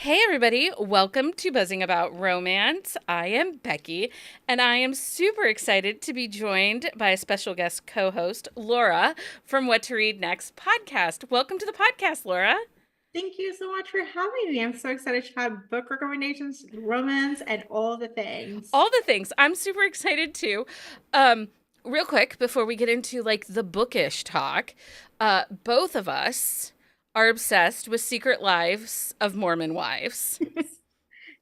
Hey, everybody, welcome to Buzzing About Romance. I am Becky, and I am super excited to be joined by a special guest co host, Laura, from What to Read Next podcast. Welcome to the podcast, Laura. Thank you so much for having me. I'm so excited to have book recommendations, romance, and all the things. All the things. I'm super excited too. Um, Real quick, before we get into like the bookish talk, both of us are obsessed with Secret Lives of Mormon Wives.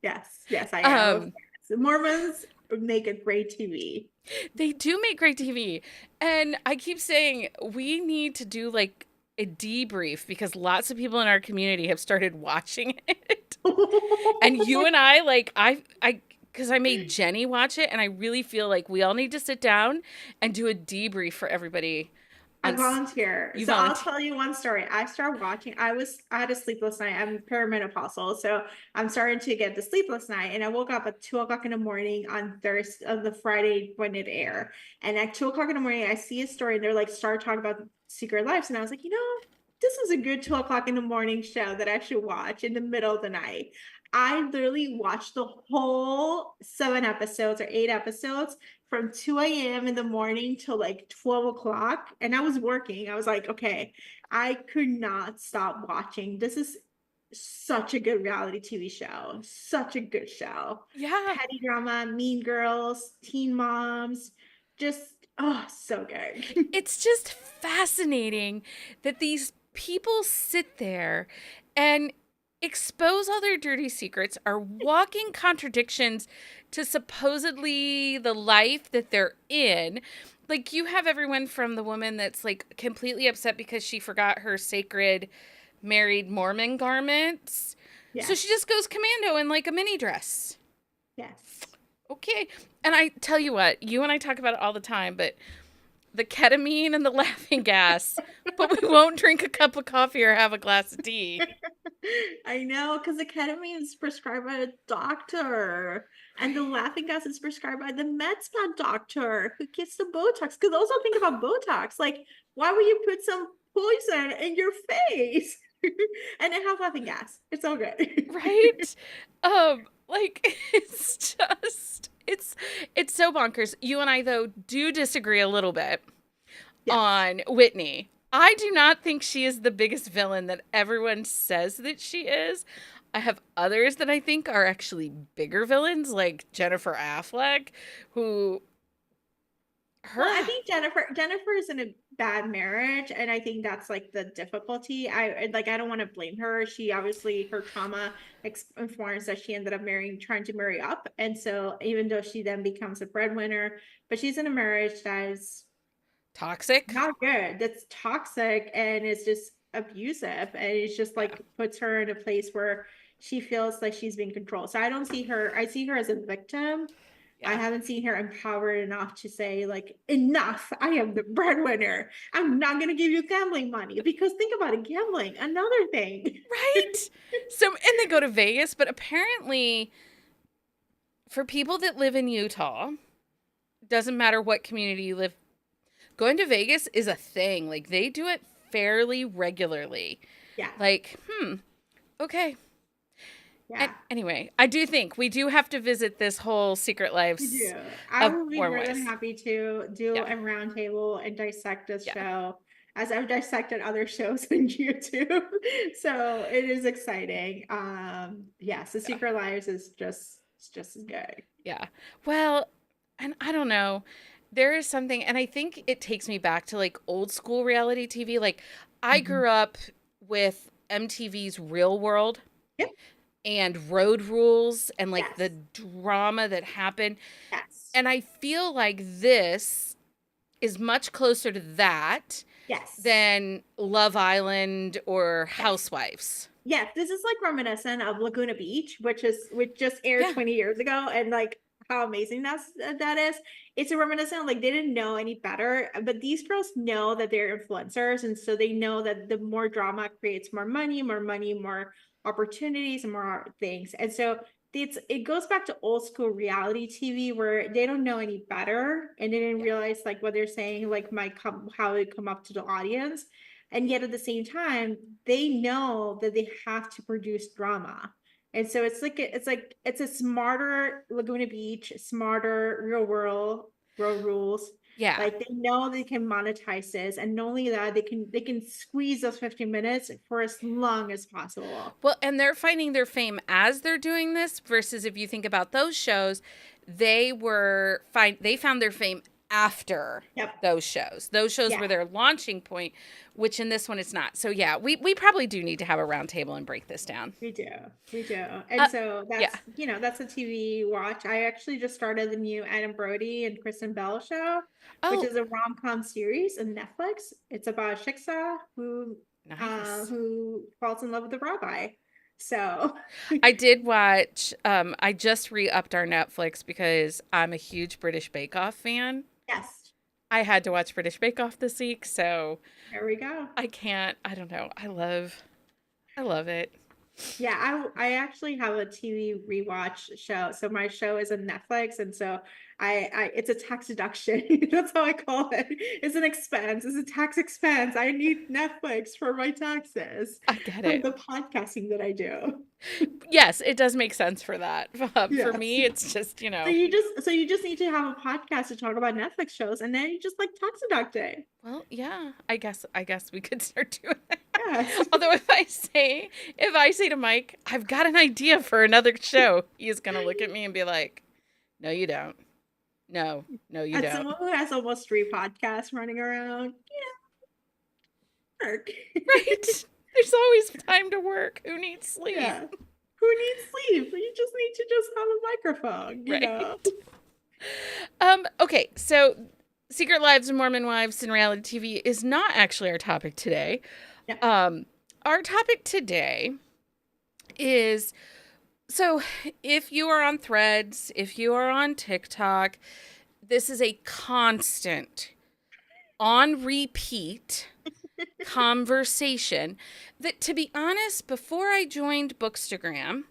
Yes, I am. Um, Mormons make a great TV. They do make great TV. And I keep saying we need to do like a debrief because lots of people in our community have started watching it. And you and I, because I made Jenny watch it, and I really feel like we all need to sit down and do a debrief for everybody. I volunteer. You So I'll volunteer. tell you one story. I started watching. I had a sleepless night. I'm perimenopausal, so I'm starting to get the sleepless night. And I woke up at 2 o'clock in the morning on Thursday, on the Friday when it aired. And at 2 o'clock in the morning, I see a story, and they're like, start talking about Secret Lives, and I was like, this is a good 2 o'clock in the morning show that I should watch in the middle of the night. I literally watched the whole 7 episodes or 8 episodes from 2 a.m. in the morning till like 12 o'clock. And I was working. I was like, okay, I could not stop watching. This is such a good reality TV show. Such a good show. Yeah. Petty drama, mean girls, teen moms, just, oh, so good. It's just fascinating that these people sit there and expose all their dirty secrets, are walking contradictions to supposedly the life that they're in. Like, you have everyone from the woman that's like completely upset because she forgot her sacred married Mormon garments. So she Yes. just goes commando in like a mini dress. Yes. Okay. And I tell you what, you and I talk about it all the time, but the ketamine and the laughing gas, but we won't drink a cup of coffee or have a glass of tea. I know, because the ketamine is prescribed by a doctor, and the laughing gas is prescribed by the med spa doctor who gets the Botox. Because also think about Botox. Like, why would you put some poison in your face? And it has laughing gas. It's all good. Right? Like it's so bonkers. You and I though do disagree a little bit Yes. on Whitney. I do not think she is the biggest villain that everyone says that she is. I have others that I think are actually bigger villains, like Jennifer Affleck, who Well, I her think Jennifer is in a bad marriage, and I think that's like the difficulty. I don't want to blame her. She obviously her trauma informs that she ended up trying to marry up, and so even though she then becomes a breadwinner, but she's in a marriage that is toxic. not good. That's toxic and it's just abusive, and it's just Yeah. like puts her in a place where she feels like she's being controlled. So I don't see her. I see her as a victim. I Yeah. haven't seen her empowered enough to say, like, enough. I am the breadwinner. I'm not going to give you gambling money because think about it, gambling, another thing. Right? So and they go to Vegas, but apparently for people that live in Utah, doesn't matter what community you live, going to Vegas is a thing. Like they do it fairly regularly. Yeah. Like, okay. And Yeah. anyway, I do think we do have to visit this whole Secret You Lives do. I of will be more than Warmways. happy to do Yeah. a roundtable and dissect this Yeah. show as I've dissected other shows on YouTube. So it is exciting. Yes, The Yeah. Secret Lives is just as good. Yeah. Well, and I don't know. There is something, and I think it takes me back to like old school reality TV. Like, I Mhm. grew up with MTV's Real World Yep. and Road Rules and like the Yes. drama that happened. Yes. And I feel like this is much closer to that Yes. than Love Island or Yes. Housewives. Yes, this is like reminiscent of Laguna Beach, which just aired Yeah. 20 years ago, and like how amazing that is. It's a reminiscent, like they didn't know any better, but these girls know that they're influencers, and so they know that the more drama creates more money, more opportunities, and more things. And so it goes back to old school reality TV where they don't know any better and they didn't Yeah. realize like what they're saying like might come how it come up to the audience. And yet at the same time, they know that they have to produce drama. And so it's a smarter Laguna Beach, smarter real rules. Yeah. Like they know they can monetize this, and not only that, they can squeeze those 15 minutes for as long as possible. Well, and they're finding their fame as they're doing this versus if you think about those shows, they found their fame after Yep. those shows. Those shows Yeah. were their launching point, which in this one it's not. So yeah, we probably do need to have a round table and break this down. We do. We do. And Uh, so yeah. that's a TV watch. I actually just started the new Adam Brody and Kristen Bell show, which Oh, is a rom-com series on Netflix. It's about Shiksa nice. who falls in love with a rabbi. So I did watch I just re-upped our Netflix because I'm a huge British Bake Off fan. yes, I had to watch British Bake Off this week, so there we go. I don't know. I love it. Yeah, I actually have a TV rewatch show. So my show is on Netflix, and so I it's a tax deduction. That's how I call it. It's an expense. It's a tax expense. I need Netflix for my taxes I get from it. the podcasting that I do. Yes, it does make sense for that. For Yes. me, it's just, So you just need to have a podcast to talk about Netflix shows, and then you just like tax deduct it. well, yeah, I guess we could start doing that. Yes. Although if I say to Mike, I've got an idea for another show, he's going to look at me and be like, "No, you don't. No, no, you As don't." someone who has almost 3 podcasts running around, work. Right? There's always time to work. Who needs sleep? Yeah. Who needs sleep? You just need to just have a microphone, you know? Right. Okay, so Secret Lives of Mormon Wives and Reality TV is not actually our topic today. Yeah. Our topic today is, so if you are on Threads, if you are on TikTok, this is a constant, on repeat conversation that, to be honest, before I joined Bookstagram,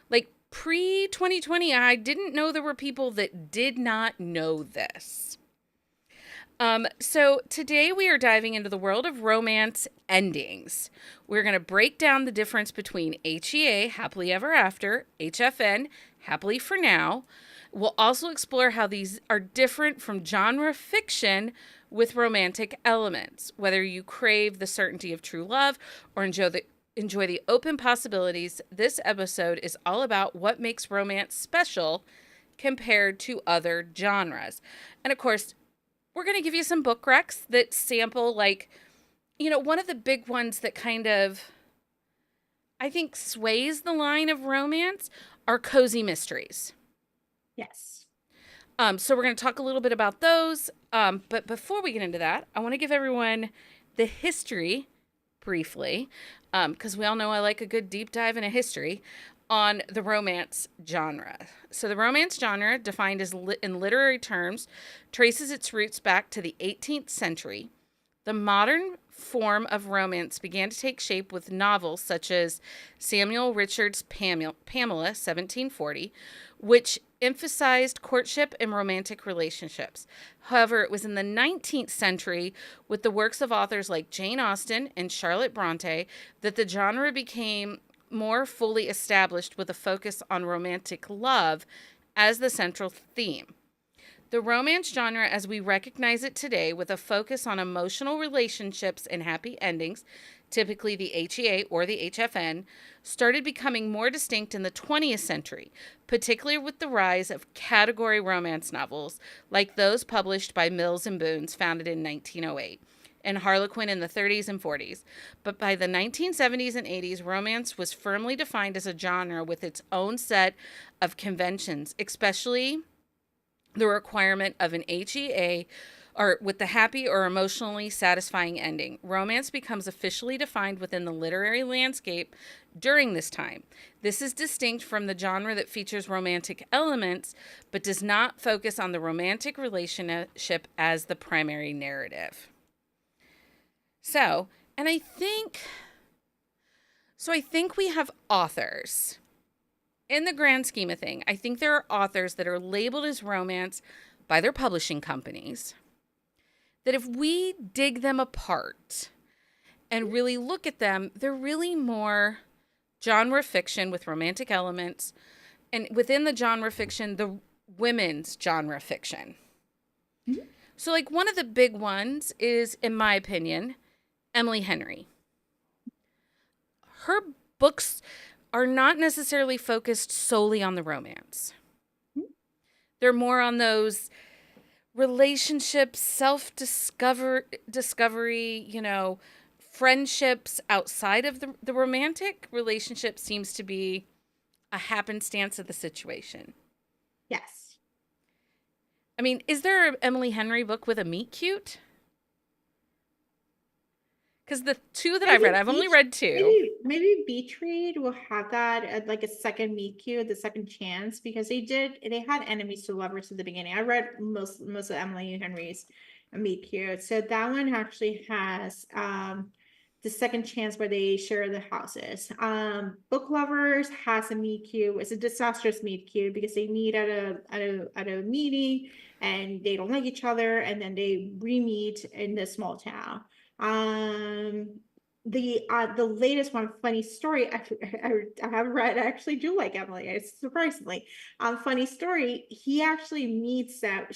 like pre 2020, I didn't know there were people that did not know this. So today we are diving into the world of romance endings. We're going to break down the difference between HEA, Happily Ever After, HFN, Happily For Now. We'll also explore how these are different from genre fiction with romantic elements, whether you crave the certainty of true love or enjoy the open possibilities. This episode is all about what makes romance special compared to other genres. And of course, we're going to give you some book recs that sample, like, one of the big ones that kind of, I think, sways the line of romance are cozy mysteries. Yes. So we're going to talk a little bit about those. But before we get into that, I want to give everyone the history briefly, because we all know I like a good deep dive into history on the romance genre. So the romance genre, defined as in literary terms, traces its roots back to the 18th century. The modern form of romance began to take shape with novels such as Samuel Richards' Pamela, 1740, which emphasized courtship and romantic relationships. However, it was in the 19th century, with the works of authors like Jane Austen and Charlotte Bronte, that the genre became more fully established with a focus on romantic love as the central theme. The romance genre, as we recognize it today, with a focus on emotional relationships and happy endings, typically the HEA or the HFN, started becoming more distinct in the 20th century, particularly with the rise of category romance novels like those published by Mills and Boons, founded in 1908, and Harlequin in the 30s and 40s. But by the 1970s and 80s, romance was firmly defined as a genre with its own set of conventions, especially the requirement of an HEA or with the happy or emotionally satisfying ending. Romance becomes officially defined within the literary landscape during this time. This is distinct from the genre that features romantic elements but does not focus on the romantic relationship as the primary narrative. So I think we have authors. In the grand scheme of things, I think there are authors that are labeled as romance by their publishing companies, that if we dig them apart and really look at them, they're really more genre fiction with romantic elements, and within the genre fiction, the women's genre fiction. Mhm. So, like, one of the big ones is, in my opinion, Emily Henry. Her books are not necessarily focused solely on the romance. They're more on those relationships, discovery, friendships outside of the romantic relationship seems to be a happenstance of the situation. Yes. I mean, is there an Emily Henry book with a meet cute? Because the two that I've read, Maybe I've only Beach, read two. maybe Beach Read will have that at like a second meet cute, the second chance, because they had enemies to lovers at the beginning. I read most of Emily Henry's meet cute. So that one actually has the second chance where they share the houses. Book Lovers has a meet cute. It's a disastrous meet cute because they meet at a meeting and they don't like each other and then they re-meet in the small town. The latest one, funny story. I haven't read. I actually do like Emily. Surprisingly, funny story. He actually meets that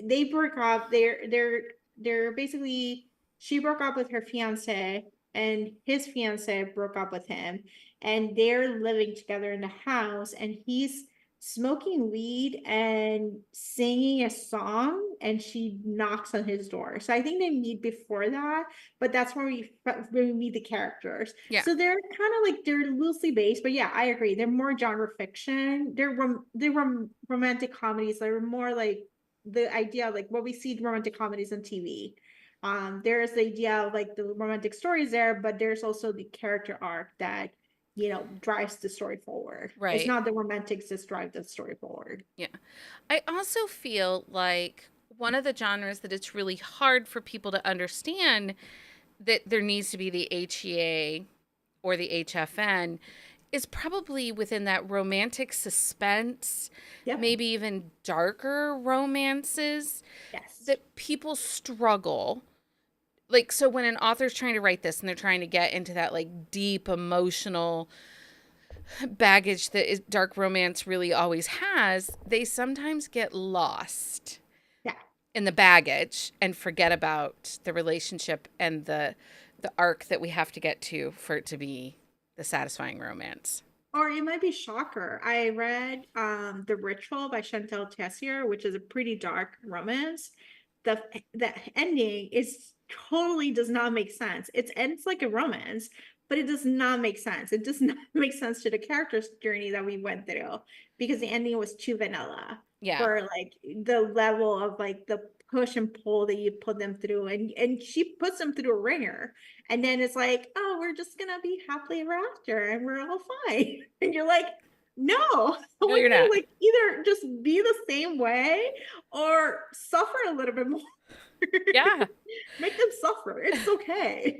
they broke up. They're basically she broke up with her fiance and his fiance broke up with him and they're living together in the house and he's smoking weed and singing a song and she knocks on his door. So I think they meet before that, but that's when we meet the characters. Yeah. So they're kind of like they're loosely based, but yeah, I agree. They're more genre fiction. They're romantic comedies. They're more like the idea like what we see in romantic comedies on TV. There's the idea of like the romantic stories there, but there's also the character arc that drives the story forward. It's Right. not the romantics that drive the story forward. Yeah. I also feel like one of the genres that it's really hard for people to understand that there needs to be the HEA or the HFN is probably within that romantic suspense, Yep. maybe even darker romances Yes. that people struggle. Like, so when an author's trying to write this and they're trying to get into that like deep emotional baggage that dark romance really always has, they sometimes get lost Yeah. in the baggage and forget about the relationship and the arc that we have to get to for it to be the satisfying romance. Or it might be Shocker. I read The Ritual by Chantal Tessier, which is a pretty dark romance. The ending is totally does not make sense. It ends like a romance, but it does not make sense. It does not make sense to the character's journey that we went through because the ending was too vanilla Yeah. for like the level of like the push and pull that you put them through. And she puts them through a ringer. And then it's like, oh, we're just gonna be happily ever after and we're all fine. And you're like, no, I No, want you're you to not. like either just be the same way or suffer a little bit more. Yeah. Make them suffer. It's okay.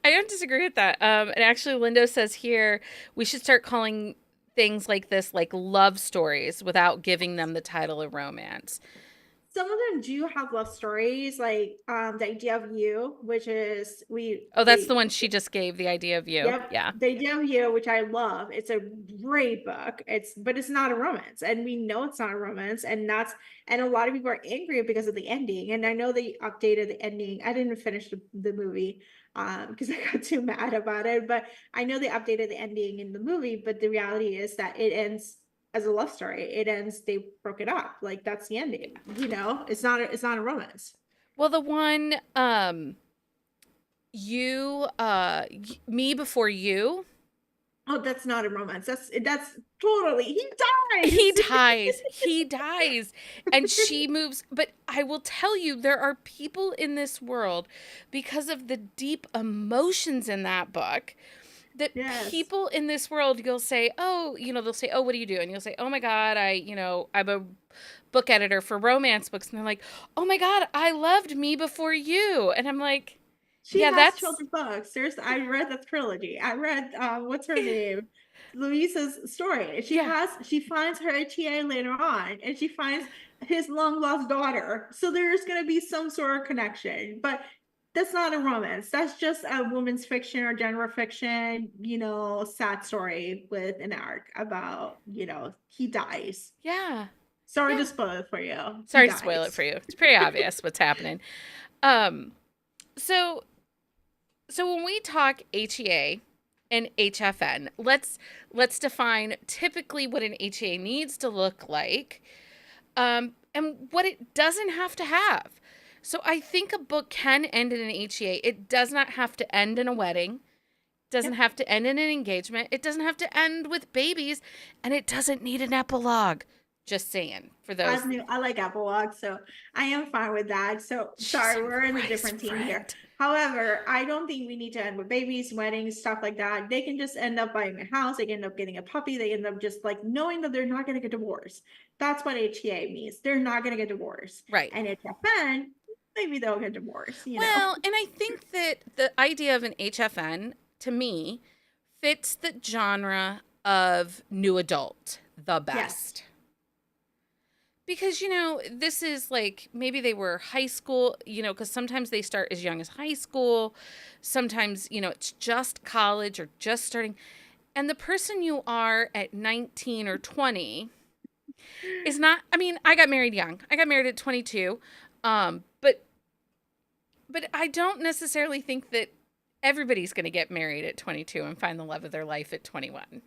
I don't disagree with that. And actually, Lindo says here we should start calling things like this like love stories without giving them the title of romance. Some of them do have love stories, like the idea of you, which is Oh, that's the we one she just gave, The Idea of You. yep, Yeah. the idea of you, which I love. It's a great book. But it's not a romance, and we know it's not a romance, and a lot of people are angry because of the ending. And I know they updated the ending. I didn't finish the movie because I got too mad about it, but I know they updated the ending in the movie. But the reality is that it ends as a love story. It ends. They broke it up. Like that's the ending. It's not a romance. Well, the one Me Before You, Oh, that's not a romance. That's totally he he dies. dies. He dies. And she moves. But I will tell you, there are people in this world, because of the deep emotions in that book, that Yes. people in this world, you'll say, oh, they'll say, oh, what do you do? And you'll say, oh my God, I'm a book editor for romance books. And they're like, oh my God, I loved Me Before You. And I'm like, She yeah, has that's, children's books. I read that trilogy. I read what's her name? Louisa's story. yeah. She finds her HEA later on and she finds his long lost daughter. So there's gonna be some sort of connection. But that's not a romance. That's just a woman's fiction or genre fiction, sad story with an arc about, he dies. Yeah. Sorry to Yeah. spoil it for you. He Sorry to spoil it dies. for you. It's pretty obvious what's happening. Um, so so when we talk HEA and HFN, let's define typically what an HEA needs to look like, and what it doesn't have to have. So I think a book can end in an HEA. It does not have to end in a wedding. Doesn't Yep. have to end in an engagement. It doesn't have to end with babies, and it doesn't need an epilogue. Just saying for those. I like epilogue, so I am fine with that. So She's sorry, a we're in a rice different team here. friend. However, I don't think we need to end with babies, weddings, stuff like that. They can just end up buying a house, they can end up getting a puppy, they end up just like knowing that they're not gonna get divorced. That's what HEA means. They're not gonna get divorced. Right. And HFN, maybe they'll get divorced. Well, and I think that the idea of an HFN, to me, fits the genre of new adult the Yes. best. Because, this is like maybe they were high school, because sometimes they start as young as high school. Sometimes, it's just college or just starting. And the person you are at 19 or 20 is not, I mean, I got married young. I got married at 22. But I don't necessarily think that everybody's going to get married at 22 and find the love of their life at 21.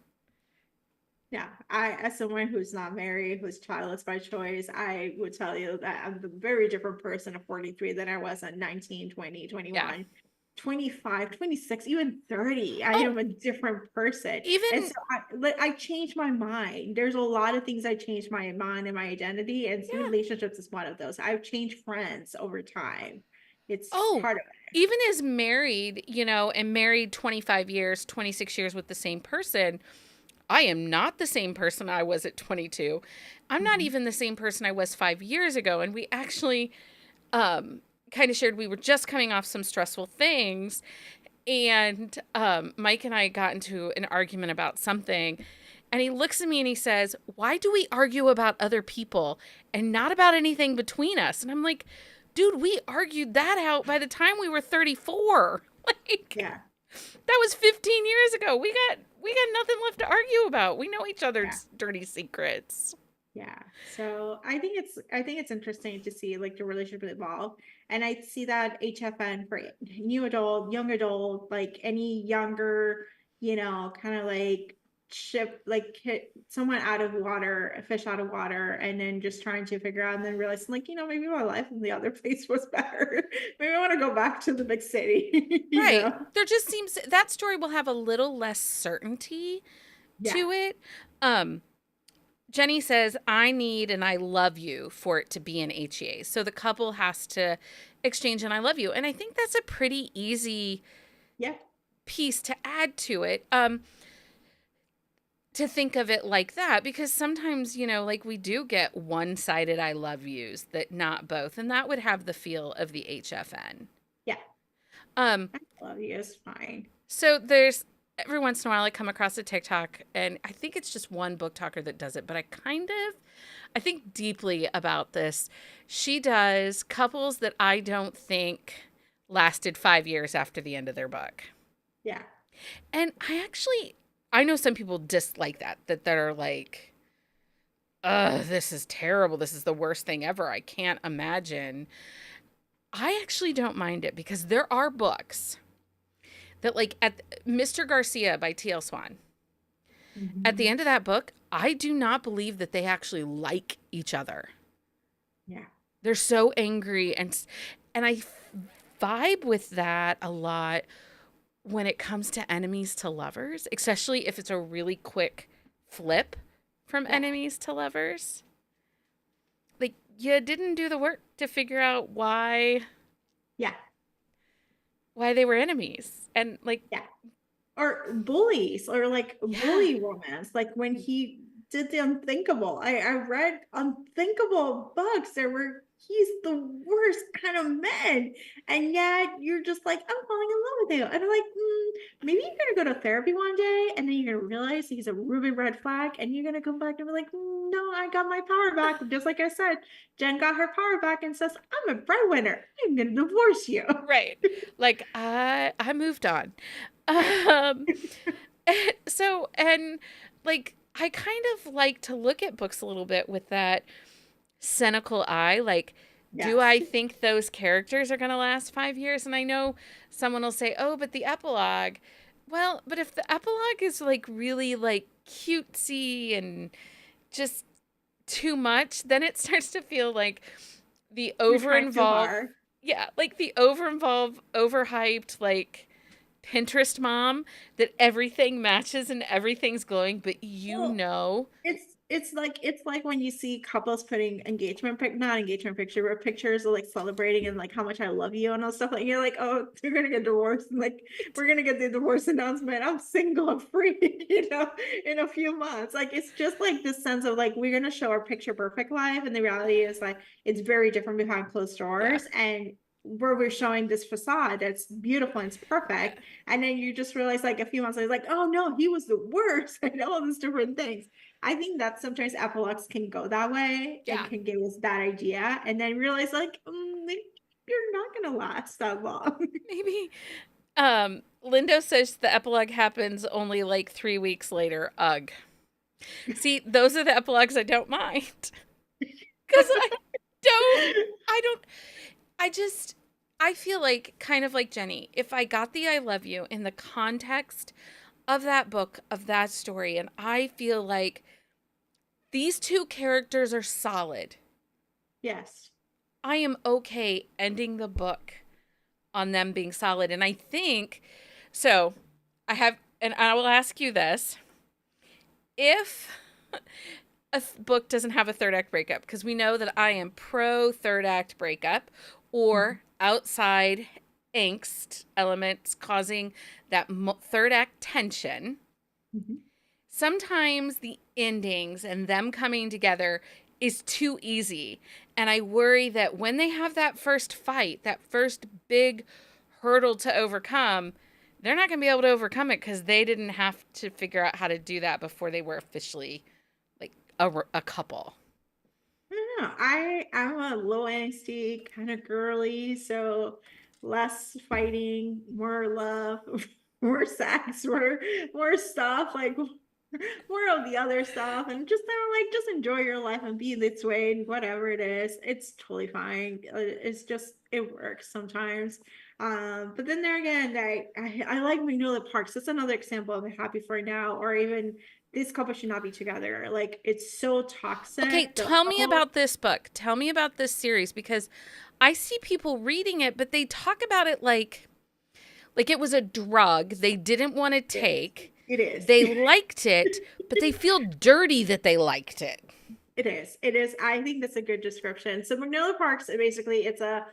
Yeah, as someone who's not married, who's childless by choice, I would tell you that I'm a very different person at 43 than I was at 19, 20, Yeah. 21, 25, 26, even 30. I Oh, am a different person. And even, so I changed my mind. There's a lot of things I changed my mind and my identity, and yeah. relationships is one of those. I've changed friends over time. It's Oh, part of even as married, and married 25 years, 26 years with the same person, I am not the same person I was at 22. I'm it. not even the same person I was 5 years ago. And we actually kind of shared we were just coming off some stressful things. And Mike and I got into an argument about something. And he looks at me and he says, "Why do we argue about other people and not about anything between us?" And I'm like, dude, we argued that out by the time we were 34. Like, Yeah. that was 15 years ago. We got nothing left to argue about. We know each Yeah. other's dirty secrets. Yeah. So I think it's interesting to see like the relationship evolve. And I see that HFN for new adult, young adult, like any younger, kind of like ship like hit someone out of water, a fish out of water, and then just trying to figure out and then realizing like, maybe my life in the other place was better. Maybe I want to go back to the big city, Right. There just seems that story will have a little less certainty Yeah. to it. Um Jenny says, "I need and I love you" for it to be an HEA. So the couple has to exchange an "I love you." And I think that's a pretty easy Yeah. piece to add to it. To think of it like that, because sometimes, like we do get one-sided "I love yous" that not both, and that would have the feel of the HFN. Yeah. Um, I love you is fine. so there's every once in a while I come across a TikTok, and I think it's just one book talker that does it, but I think deeply about this. She does couples that I don't think lasted 5 years after the end of their book. Yeah. And I know some people dislike that are like, "Ugh, this is terrible. This is the worst thing ever. I can't imagine." I actually don't mind it because there are books that, like, at Mr. Garcia by T.L. Swan, at the Mhm. end of that book, I do not believe that they actually like each other. Yeah. They're so angry, and I vibe with that a lot when it comes to enemies to lovers, especially if it's a really quick flip from Yeah. enemies to lovers. Like, you didn't do the work to figure out Yeah. why they were enemies. And like, Yeah. Or bullies or like yeah. bully romance, like when he did the unthinkable. I read unthinkable books that were he's the worst kind of man, and yet you're just like, I'm falling in love with you, and I'm like, maybe you're gonna go to therapy one day, and then you're gonna realize he's a ruby red flag, and you're gonna come back and be like, no, I got my power back. Just like I said, Jen got her power back and says, I'm a breadwinner. I'm gonna divorce you. Right. Like I moved on. Um so and like I kind of like to look at books a little bit with that cynical eye. Like, do Yes. I think those characters are going to last 5 years? And I know someone will say, oh, but the epilogue. Well, but if the epilogue is like really like cutesy and just too much, then it starts to feel like the You're over trying too involved, hard. yeah, like the over involved, overhyped, like Pinterest mom that everything matches and everything's glowing, but you Well, know, it's like when you see couples putting not engagement picture, but pictures of like celebrating and like how much I love you and all stuff like you're like, oh, you're gonna get divorced and like we're gonna get the divorce announcement. I'm single, I'm free, in a few months. Like it's just like this sense of like we're gonna show our picture perfect life, and the reality is like it's very different behind closed yeah, doors, and where we're showing this facade that's beautiful and it's yeah, perfect. And then you just realize like a few months later, like, oh no, he was the worst, and all these different things. I think that sometimes epilogues can go that way and yeah. can give us that idea, and then realize like you're not gonna last that long. Maybe Lindo says the epilogue happens only like 3 weeks later. Ugh. See, those are the epilogues I don't mind. Because don't, I don't, I just, I feel like, kind of like Jenny, if I got the I love you in the context of that book, of that story, and I feel like these two characters are solid, Yes. I am okay ending the book on them being solid. And I think, so I have, and I will ask you this, if a book doesn't have a third act breakup, because we know that I am pro third act breakup Mhm. or outside angst elements causing that third act tension. Mhm. Sometimes the endings and them coming together is too easy. And I worry that when they have that first fight, that first big hurdle to overcome, they're not going to be able to overcome it because they didn't have to figure out how to do that before they were officially like a couple. I don't know. I'm a low angsty kind of girly, so less fighting, more love, more sex, more stuff, like more of the other stuff, and just like just enjoy your life and be this way and whatever it is, it's totally fine. It's just it works sometimes. But then there again, I like Magnolia Parks. That's another example of a happy for now, or even this couple should not be together. Like it's so Okay, toxic. The tell me couple, about this book. Tell me about this series because I see people reading it, but they talk about it like it was a drug they didn't want to yes, take. it is. They liked it, but they feel dirty that they liked it. It is. It is. I think that's a good description. So Magnolia Parks, basically, it's a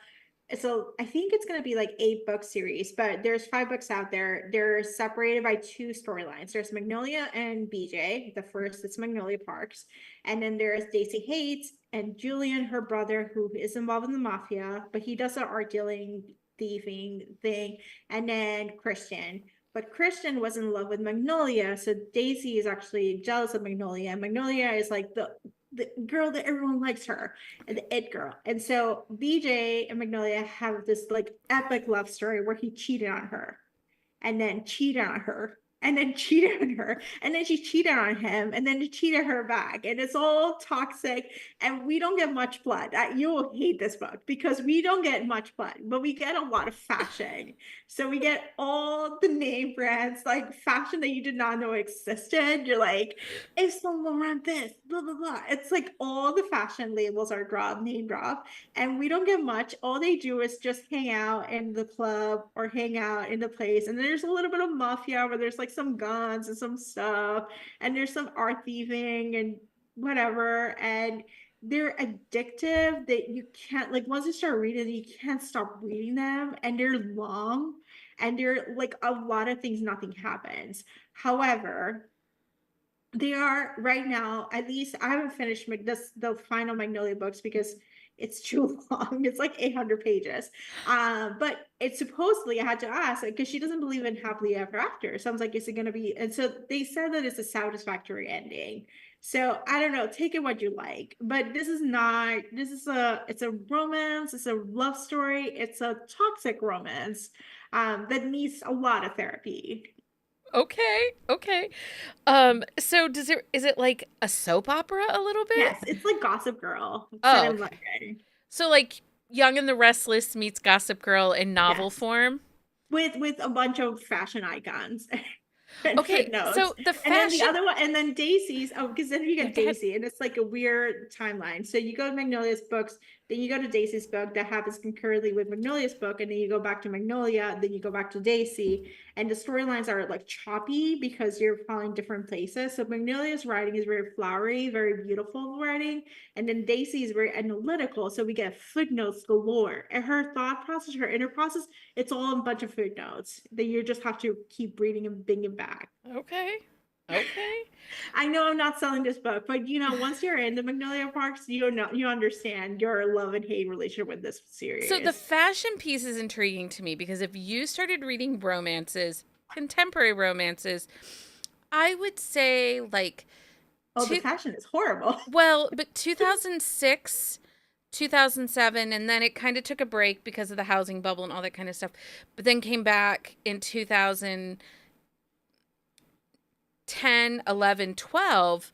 I think it's going to be like 8 book series, but there's 5 books out there. They're separated by 2 storylines. There's Magnolia and BJ. The first it's Magnolia Parks, and then there's Daisy Hates and Julian, her brother, who is involved in the mafia, but he does the art dealing, thieving thing, and then Christian. But Christian was in love with Magnolia, so Daisy is actually jealous of Magnolia. And Magnolia is like the girl that everyone likes her, and the it girl. And so BJ and Magnolia have this like epic love story where he cheated on her and then cheated on her and then cheated on her and then she cheated on him and then he cheated her back, and it's all toxic, and we don't get much blood. You will hate this book because we don't get much blood, but we get a lot of fashion. So we get all the name brands, like fashion that you did not know existed. You're like, it's the Laurent this, blah blah blah. It's like all the fashion labels are dropped, name drop, and we don't get much. All they do is just hang out in the club or hang out in the place. And there's a little bit of mafia where there's like some guns and some stuff, and there's some art thieving and whatever. And they're addictive that you can't, like, once you start reading, you can't stop reading them, and they're long, and they're like a lot of things, nothing happens. However, They are right now, at least I haven't finished the final Magnolia books because it's too long. It's like 800 pages. But it's supposedly, I had to ask, because she doesn't believe in happily ever after. So I was like, is it going to be? And so they said that it's a satisfactory ending. So I don't know, take it what you like. But this is not, it's a romance, it's a love story, it's a toxic romance that needs a lot of therapy. Okay, okay. So is it like a soap opera a little bit? Yes, it's like Gossip Girl set Oh, in okay. London. So like Young and the Restless meets Gossip Girl in novel Yes, form. with a bunch of fashion icons and Okay, footnotes. so the And then the fashion. other one, and then Daisy's. Oh, because then you Yeah, get go ahead. Daisy, and it's like a weird timeline. So you go to Magnolia's books, then you go to Daisy's book that happens concurrently with Magnolia's book, and then you go back to Magnolia, then you go back to Daisy, and the storylines are like choppy because you're following different places. So Magnolia's writing is very flowery, very beautiful writing, and then Daisy is very analytical. So we get footnotes galore, and her thought process, her inner process, it's all a bunch of footnotes that you just have to keep reading and bringing back. Okay. Okay. I know I'm not selling this book, but once you're in the Magnolia Parks, you understand your love and hate relationship with this So the series. fashion piece is intriguing to me because if you started reading romances, contemporary romances, I would say like Oh, the two fashion is horrible. well, but 2006, 2007, and then it kind of took a break because of the housing bubble and all that kind of stuff. But then came back in 2010, 11, 12.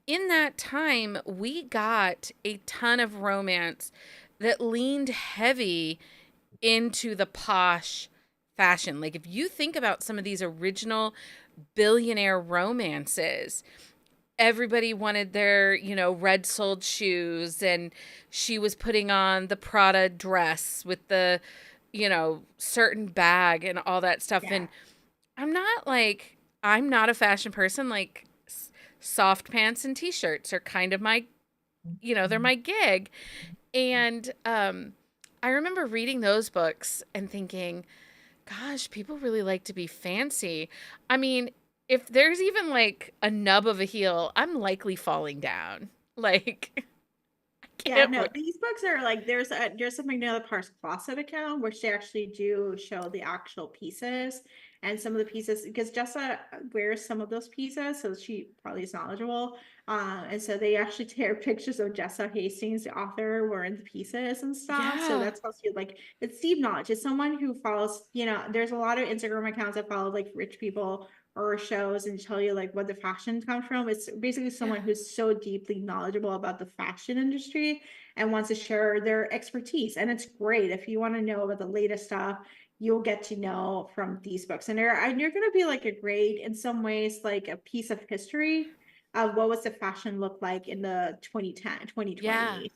In that time, we got a ton of romance that leaned heavy into the posh fashion. Like if you think about some of these original billionaire romances, everybody wanted their, red soled shoes, and she was putting on the Prada dress with the, certain bag and all that stuff. Yeah. And I'm not a fashion person. Like soft pants and t-shirts are kind of my, they're my gig. And I remember reading those books and thinking, gosh, people really like to be fancy. I mean, if there's even like a nub of a heel, I'm likely falling down. Like, I Yeah, can't no, wait. these books are like there's a Magnolia Parks Closet account which they actually do show the actual pieces and some of the pieces because Jessa wears some of those pieces, so she probably is knowledgeable. And so they actually tear pictures of Jessa Hastings, the author, wearing the pieces and stuff. So Yeah. that's how you like it's deep knowledge. It's someone who follows, there's a lot of Instagram accounts that follow like rich people or shows and tell you like what the fashion comes from. It's basically Yeah. someone who's so deeply knowledgeable about the fashion industry and wants to share their expertise. And it's great. If you want to know about the latest stuff, you'll get to know from these books. And you're going to be like a great, in some ways, like a piece of history of what was the fashion look like in the 2010, Yeah. 2020s.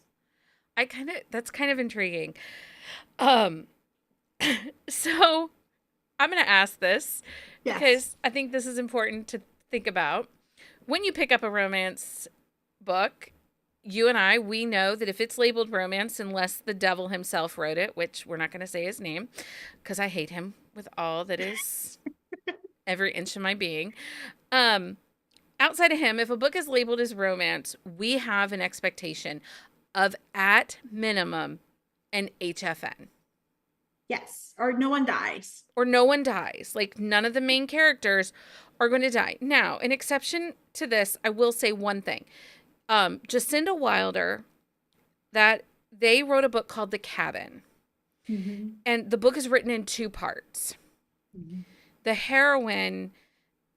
That's kind of intriguing. Um, so I'm going to ask this Yes. because I think this is important to think about. When you pick up a romance book, you and we know that if it's labeled romance, unless the devil himself wrote it, which we're not going to say his name because I hate him with all that is every inch of my being. Um, Outside of him, if a book is labeled as romance, we have an expectation of at minimum an HFN Yes. Or no one dies. or no one dies. Like none of the main characters are going to die. Now, an exception to this, I will say one thing. Jacinda Wilder, that they wrote a book called The Cabin, Mhm. and the book is written in two parts. Mhm. The heroine,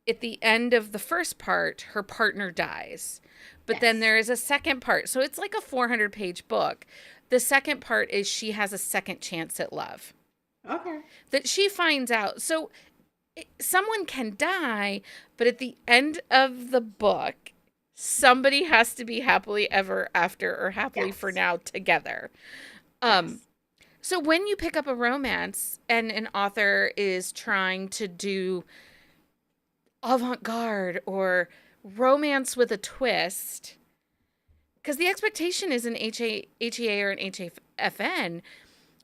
at the end of the first part, her partner dies, but then Yes. there is a second part. So it's like a 400-page book. The second part is she has a second chance at love Okay. that she finds out. So someone can die, but at the end of the book, somebody has to be happily ever after or happily for Yes. now together. Um, Yes. so when you pick up a romance and an author is trying to do avant-garde or romance with a twist, because the expectation is an HEA or an HFN,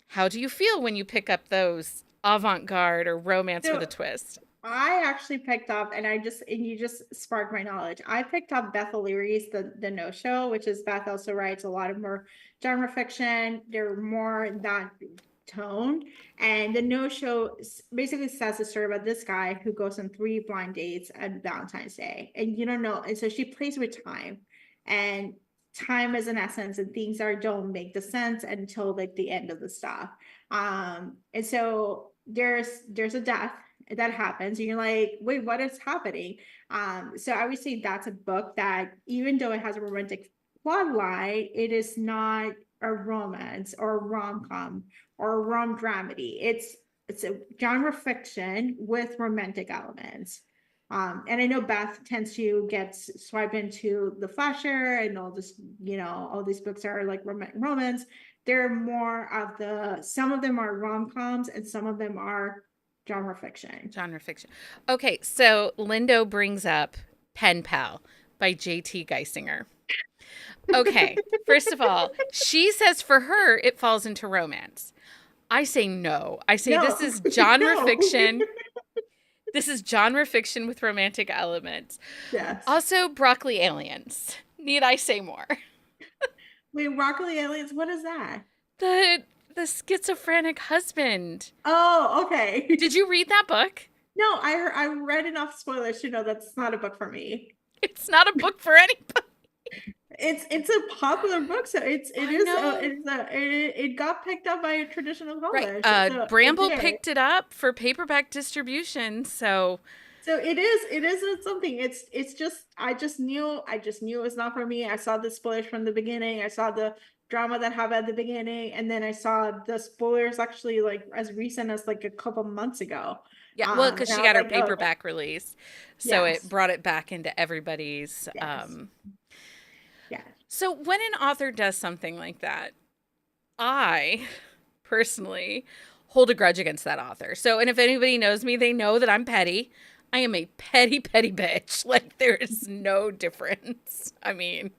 how do you feel when you pick up those avant-garde or romance with a So twist? I actually picked up, and you just sparked my knowledge. I picked up Beth O'Leary's The No Show, which is Beth also writes a lot of more genre fiction. They're more that tone. And The No Show basically says a story about this guy who goes on three blind dates at Valentine's Day. And you don't know. And so she plays with time. And time is an essence, and things are don't make the sense until like the end of the stuff. And so there's a death that happens, and you're like, wait, what is happening? So I would say that's a book that, even though it has a romantic plot line, it is not a romance or a rom-com or a rom dramedy. It's a genre fiction with romantic elements. And I know Beth tends to get swiped into the flasher and all this, all these books are like romance. They're more of some of them are rom-coms and some of them are genre fiction. Genre fiction. Okay, so Lindo brings up Pen Pal by J.T. Geisinger. Okay, first of all, she says for her it falls into romance. I say no. I say No, this is genre no. fiction. This is genre fiction with romantic elements. Yes. Also, broccoli aliens. Need I say more? Wait, Broccoli Aliens, what is that? The the schizophrenic husband. Oh, okay. Did you read that book? No, I read enough spoilers to know that's not a book for me. It's not a book for anybody. It's a popular book, so I know. it got picked up by a traditional Right. publisher, so it Bramble did. picked it up for paperback distribution. So, So it is something. It's just I just knew it was not for me. I saw the spoilers from the beginning. I saw the drama that happened at the beginning, and then I saw the spoilers actually like as recent as like a couple months ago. yeah, well, because And she I was got her like, oh, paperback release. So it yes, brought it back into everybody's. yes, yes. So when an author does something like that, I personally hold a grudge against that author. So, and if anybody knows me, they know that I'm petty. I am a petty, petty bitch. Like, there is no difference. I mean,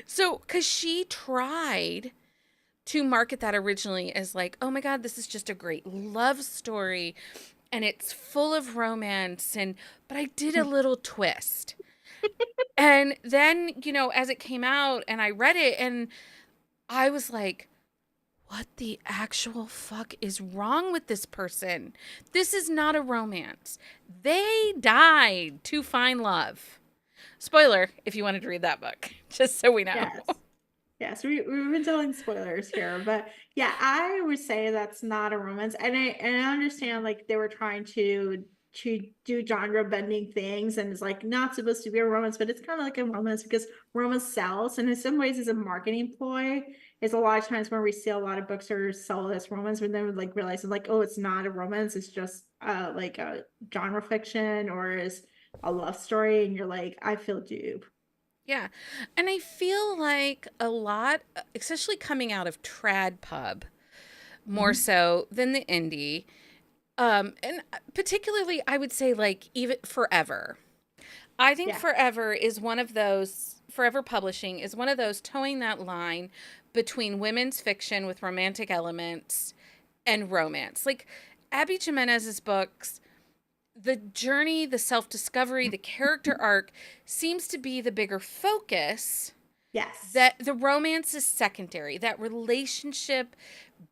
so, because she tried to market that originally as like, oh my God, this is just a great love story and it's full of romance. But I did a little twist. And then, as it came out and I read it and I was like, what the actual fuck is wrong with this person? This is not a romance. They died to find love. Spoiler if you wanted to read that book, just so we know. Yes. Yes, we've been telling spoilers here, but yeah, I would say that's not a romance. And I understand like they were trying to do genre bending things, and it's like not supposed to be a romance, but it's kind of like a romance because romance sells, and in some ways it's a marketing ploy. It's a lot of times when we see a lot of books are sold as romance, but then we like realizing like, oh, it's not a romance, it's just like a genre fiction or is a love story, and you're like, I feel duped. Yeah. And I feel like a lot, especially coming out of trad pub, more Mhm. so than the indie. And particularly, I would say like even Forever. I think Yeah. Forever is one of those, Forever Publishing is one of those towing that line between women's fiction with romantic elements and romance. Like Abby Jimenez's books, the journey, the self discovery, the character arc seems to be the bigger focus. Yes. That the romance is secondary. That relationship,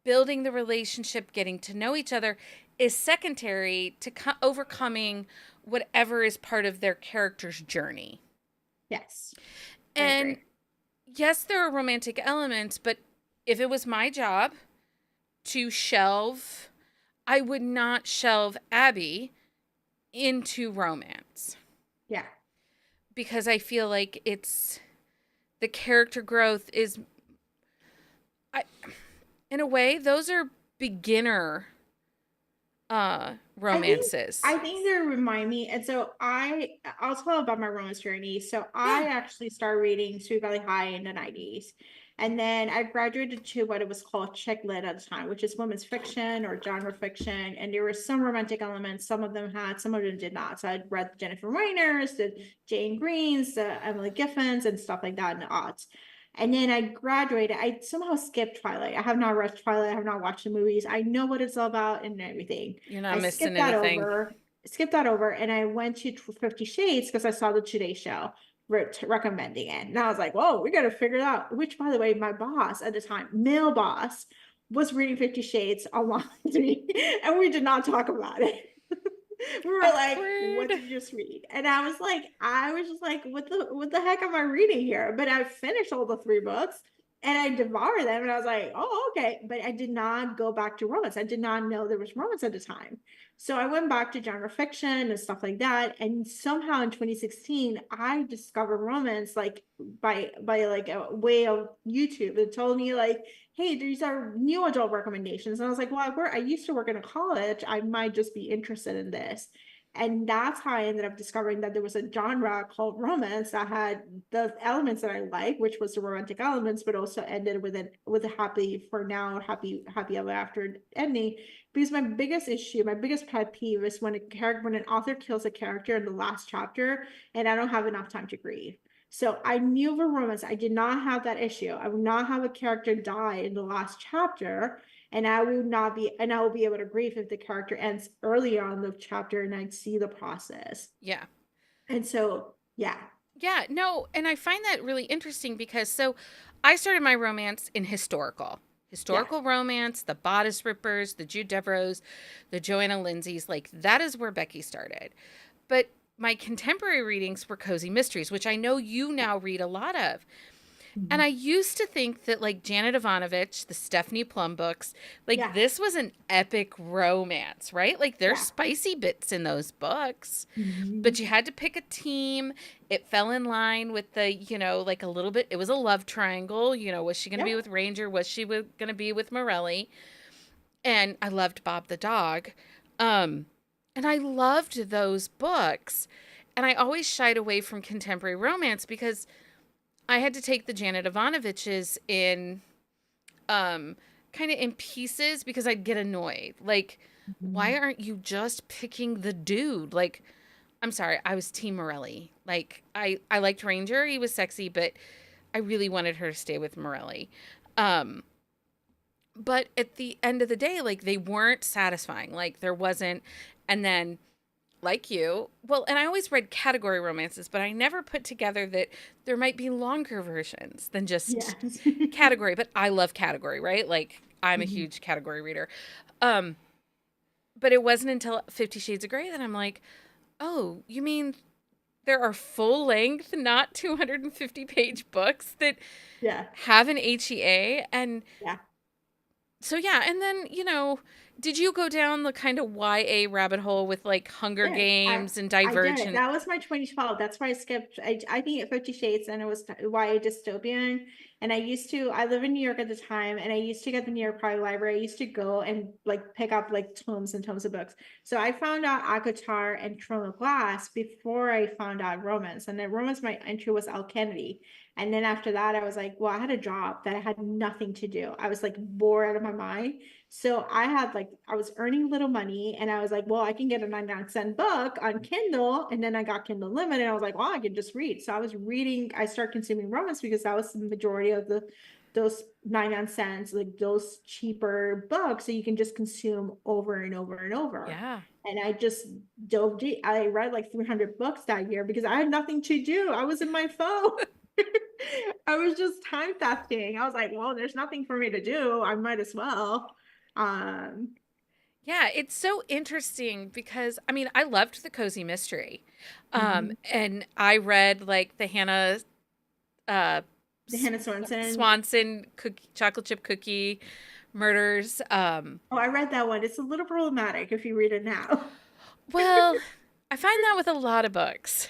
building the relationship, getting to know each other is secondary to overcoming whatever is part of their character's journey. Yes. I And agree. yes, there are romantic elements, but if it was my job to shelve, I would not shelve Abby into romance Yeah. because I feel like it's the character growth is I in a way those are beginner I think romances. I think they remind me, and so I'll tell about my romance journey. So Yeah. I actually started reading Sweet Valley High in the 90s. And then I graduated to what it was called chick lit at the time, which is women's fiction or genre fiction. And there were some romantic elements. Some of them had, some of them did not. So I'd read Jennifer Reiners, the Jane Greens, the Emily Giffens, and stuff like that in the aughts. And then I graduated. I somehow skipped Twilight. I have not read Twilight. I have not watched the movies. I know what it's all about and everything. You're not I missing skipped that anything. over. skipped that over and I went to 50 Shades because I saw the Today Show recommending it. And I was like, whoa, we got to figure it out. Which, by the way, my boss at the time, male boss, was reading 50 Shades along with me, and we did not talk about it. We were like, what Awkward. did you just read? And I was just like, what the heck am I reading here? But I finished all the 3 books and I devoured them and I was like, oh, okay. But I did not go back to romance. I did not know there was romance at the time. So I went back to genre fiction and stuff like that. And somehow in 2016, I discovered romance like by like a way of YouTube. It told me like, hey, these are new adult recommendations. And I was like, well, I used to work in a college. I might just be interested in this. And that's how I ended up discovering that there was a genre called romance that had the elements that I like, which was the romantic elements, but also ended with a happy for now, happy ever after ending. Because my biggest issue, my biggest pet peeve is when an author kills a character in the last chapter and I don't have enough time to grieve. So I knew for romance, I did not have that issue. I would not have a character die in the last chapter, and I will be able to grieve if the character ends earlier on the chapter and I see the process. Yeah. And so, yeah. Yeah, no, and I find that really interesting because so I started my romance in Yeah. historical romance, the Bodice Rippers, the Jude Devereaux, the Joanna Lindsays, like that is where Becky started. But my contemporary readings were cozy mysteries, which I know you now read a lot of. And Mhm. I used to think that like Janet Ivanovich, the Stephanie Plum books, like Yeah. this was an epic romance, right? Like there's Yeah. spicy bits in those books, but Mhm. you had to pick a team. It fell in line with the, like a little bit, it was a love triangle. Was she going to be Yep. with Ranger? Was she going to be with Morelli? And I loved Bob the dog. And I loved those books. And I always shied away from contemporary romance because I had to take the Janet Ivanoviches in kind of in pieces because I'd get annoyed. Like, why Mhm. aren't you just picking the dude? Like, I'm sorry, I was Team Morelli. Like, I liked Ranger, he was sexy, but I really wanted her to stay with Morelli. Um, but at the end of the day, like they weren't satisfying. Like there wasn't, and then like you, well, and I always read category romances, but I never put together that there might be longer versions than just Yes. category. But I love category, right? Like I'm a Mhm. huge category reader. Um, but it wasn't until 50 Shades of Grey that I'm like, oh, you mean there are full length, not 250-page books that Yeah. have an HEA? And Yeah. so, yeah. And then, did you go down the kind of YA rabbit hole with like Hunger Did. Games and I did it. Divergent? That was my 2012. That's why I skipped. I think at 50 Shades and it was YA dystopian. And I live in New York at the time, and I used to get the New York Public Library. I used to go and like pick up like tomes and tomes of books. So I found out Akatar and Throne of Glass before I found out romance. And then romance, my entry was Al Kennedy. And then after that, I was like, well, I had a job that I had nothing to do. I was like bored out of my mind. So I was earning little money and I was like, well, I can get a 99-cent book on Kindle. And then I got Kindle Unlimited. And I was like, well, I can just read. So I started consuming romance because that was the majority of those 99 cents, like those cheaper books that you can just consume over and over and over. Yeah. And I just dove deep. I read like 300 books that year because I had nothing to do. I was in my phone. I was just time thefting. I was like, well, there's nothing for me to do. I might as well. Um, Yeah, it's so interesting because I mean, I loved the cozy mystery. mhm. And I read like the Hannah uh The Hannah Swanson. Swanson cookie, chocolate chip cookie murders. Oh, I read that one. It's a little problematic if you read it now. Well, I find that with a lot of books.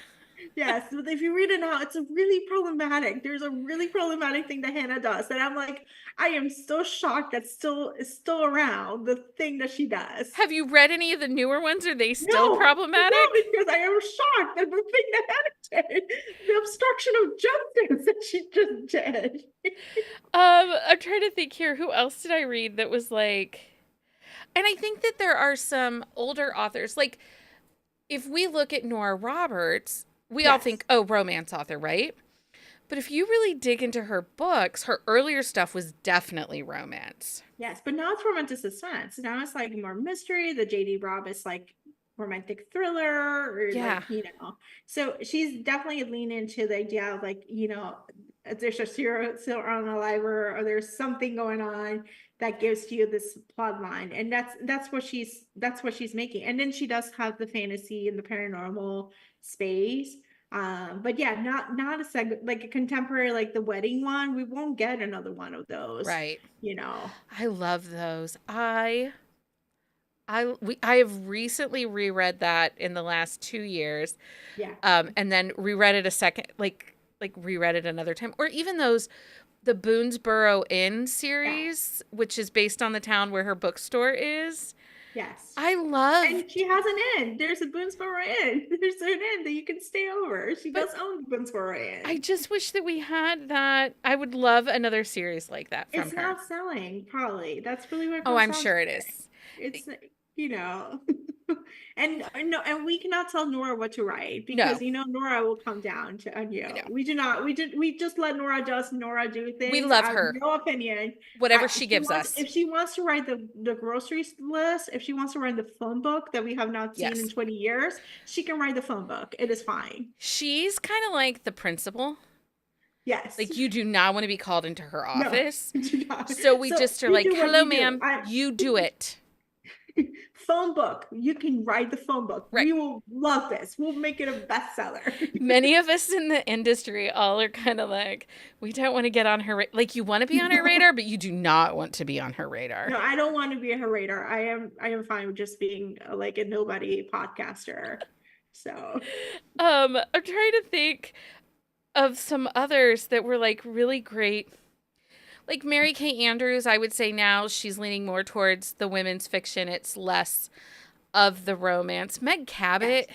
Yes, but if you read it now, it's a really problematic. There's a really problematic thing that Hannah does, and I'm like, I am so shocked that still is still around the thing that she does. Have you read any of the newer ones? Are they still No, problematic? because I am shocked at the thing that Hannah did, the obstruction of justice that she just did. I'm trying to think here. Who else did I read that was like, and I think that there are some older authors. Like, if we look at Nora Roberts, we all Yes. think, oh, romance author, right? But if you really dig into her books, her earlier stuff was definitely romance. Yes, but now it's romantic suspense. Now it's like more mystery. The JD Robb is like romantic thriller or Yeah. like, so she's definitely leaning into the idea of like, there's a serial unaliver or there's something going on that gives you this plot line. And that's what she's making. And then she does have the fantasy and the paranormal space. But yeah, not like a contemporary like the wedding one. We won't get another one of those, Right. you know. I love those. I have recently reread that in the last 2 years, Yeah. and then reread it a second, like reread it another time, or even the Boonesboro Inn Yes. series, which is based on the town where her bookstore is. Yes. I And loved, she has an inn. There's a Boonesboro Inn. There's an inn that you can stay over. She but does own the Boonesboro I Inn. just wish that we had that. I would love another series like that from It's her. not selling, probably. That's really what it Oh, comes I'm down to. sure it is. It's you know, and no, and we cannot tell Nora what to write because No, Nora will come down to on you. no. We do not. We just let Nora do We things. love I have her. no opinion. Whatever she gives If us. she wants to write the groceries list, if she wants to write the phone book that we have not seen in Yes. 20 years, she can write the phone book. It is fine. She's kind of like the principal. Yes. Like, you do not want to be called into her No, office. do not. So we So just are you like, do what hello, you do. ma'am, you do it. Phone book. You can write the phone book. Right. We will love this. We'll make it a bestseller. Many of us in the industry all are kind of like, we don't want to get on her, like, you want to be on her No, radar, but you do not want to be on her radar. no, I don't want to be a narrator. I am fine with just being like a nobody podcaster. So I'm trying to think of some others that were like really great. Like Mary Kay Andrews, I would say now she's leaning more towards the women's fiction. It's less of the romance. yes,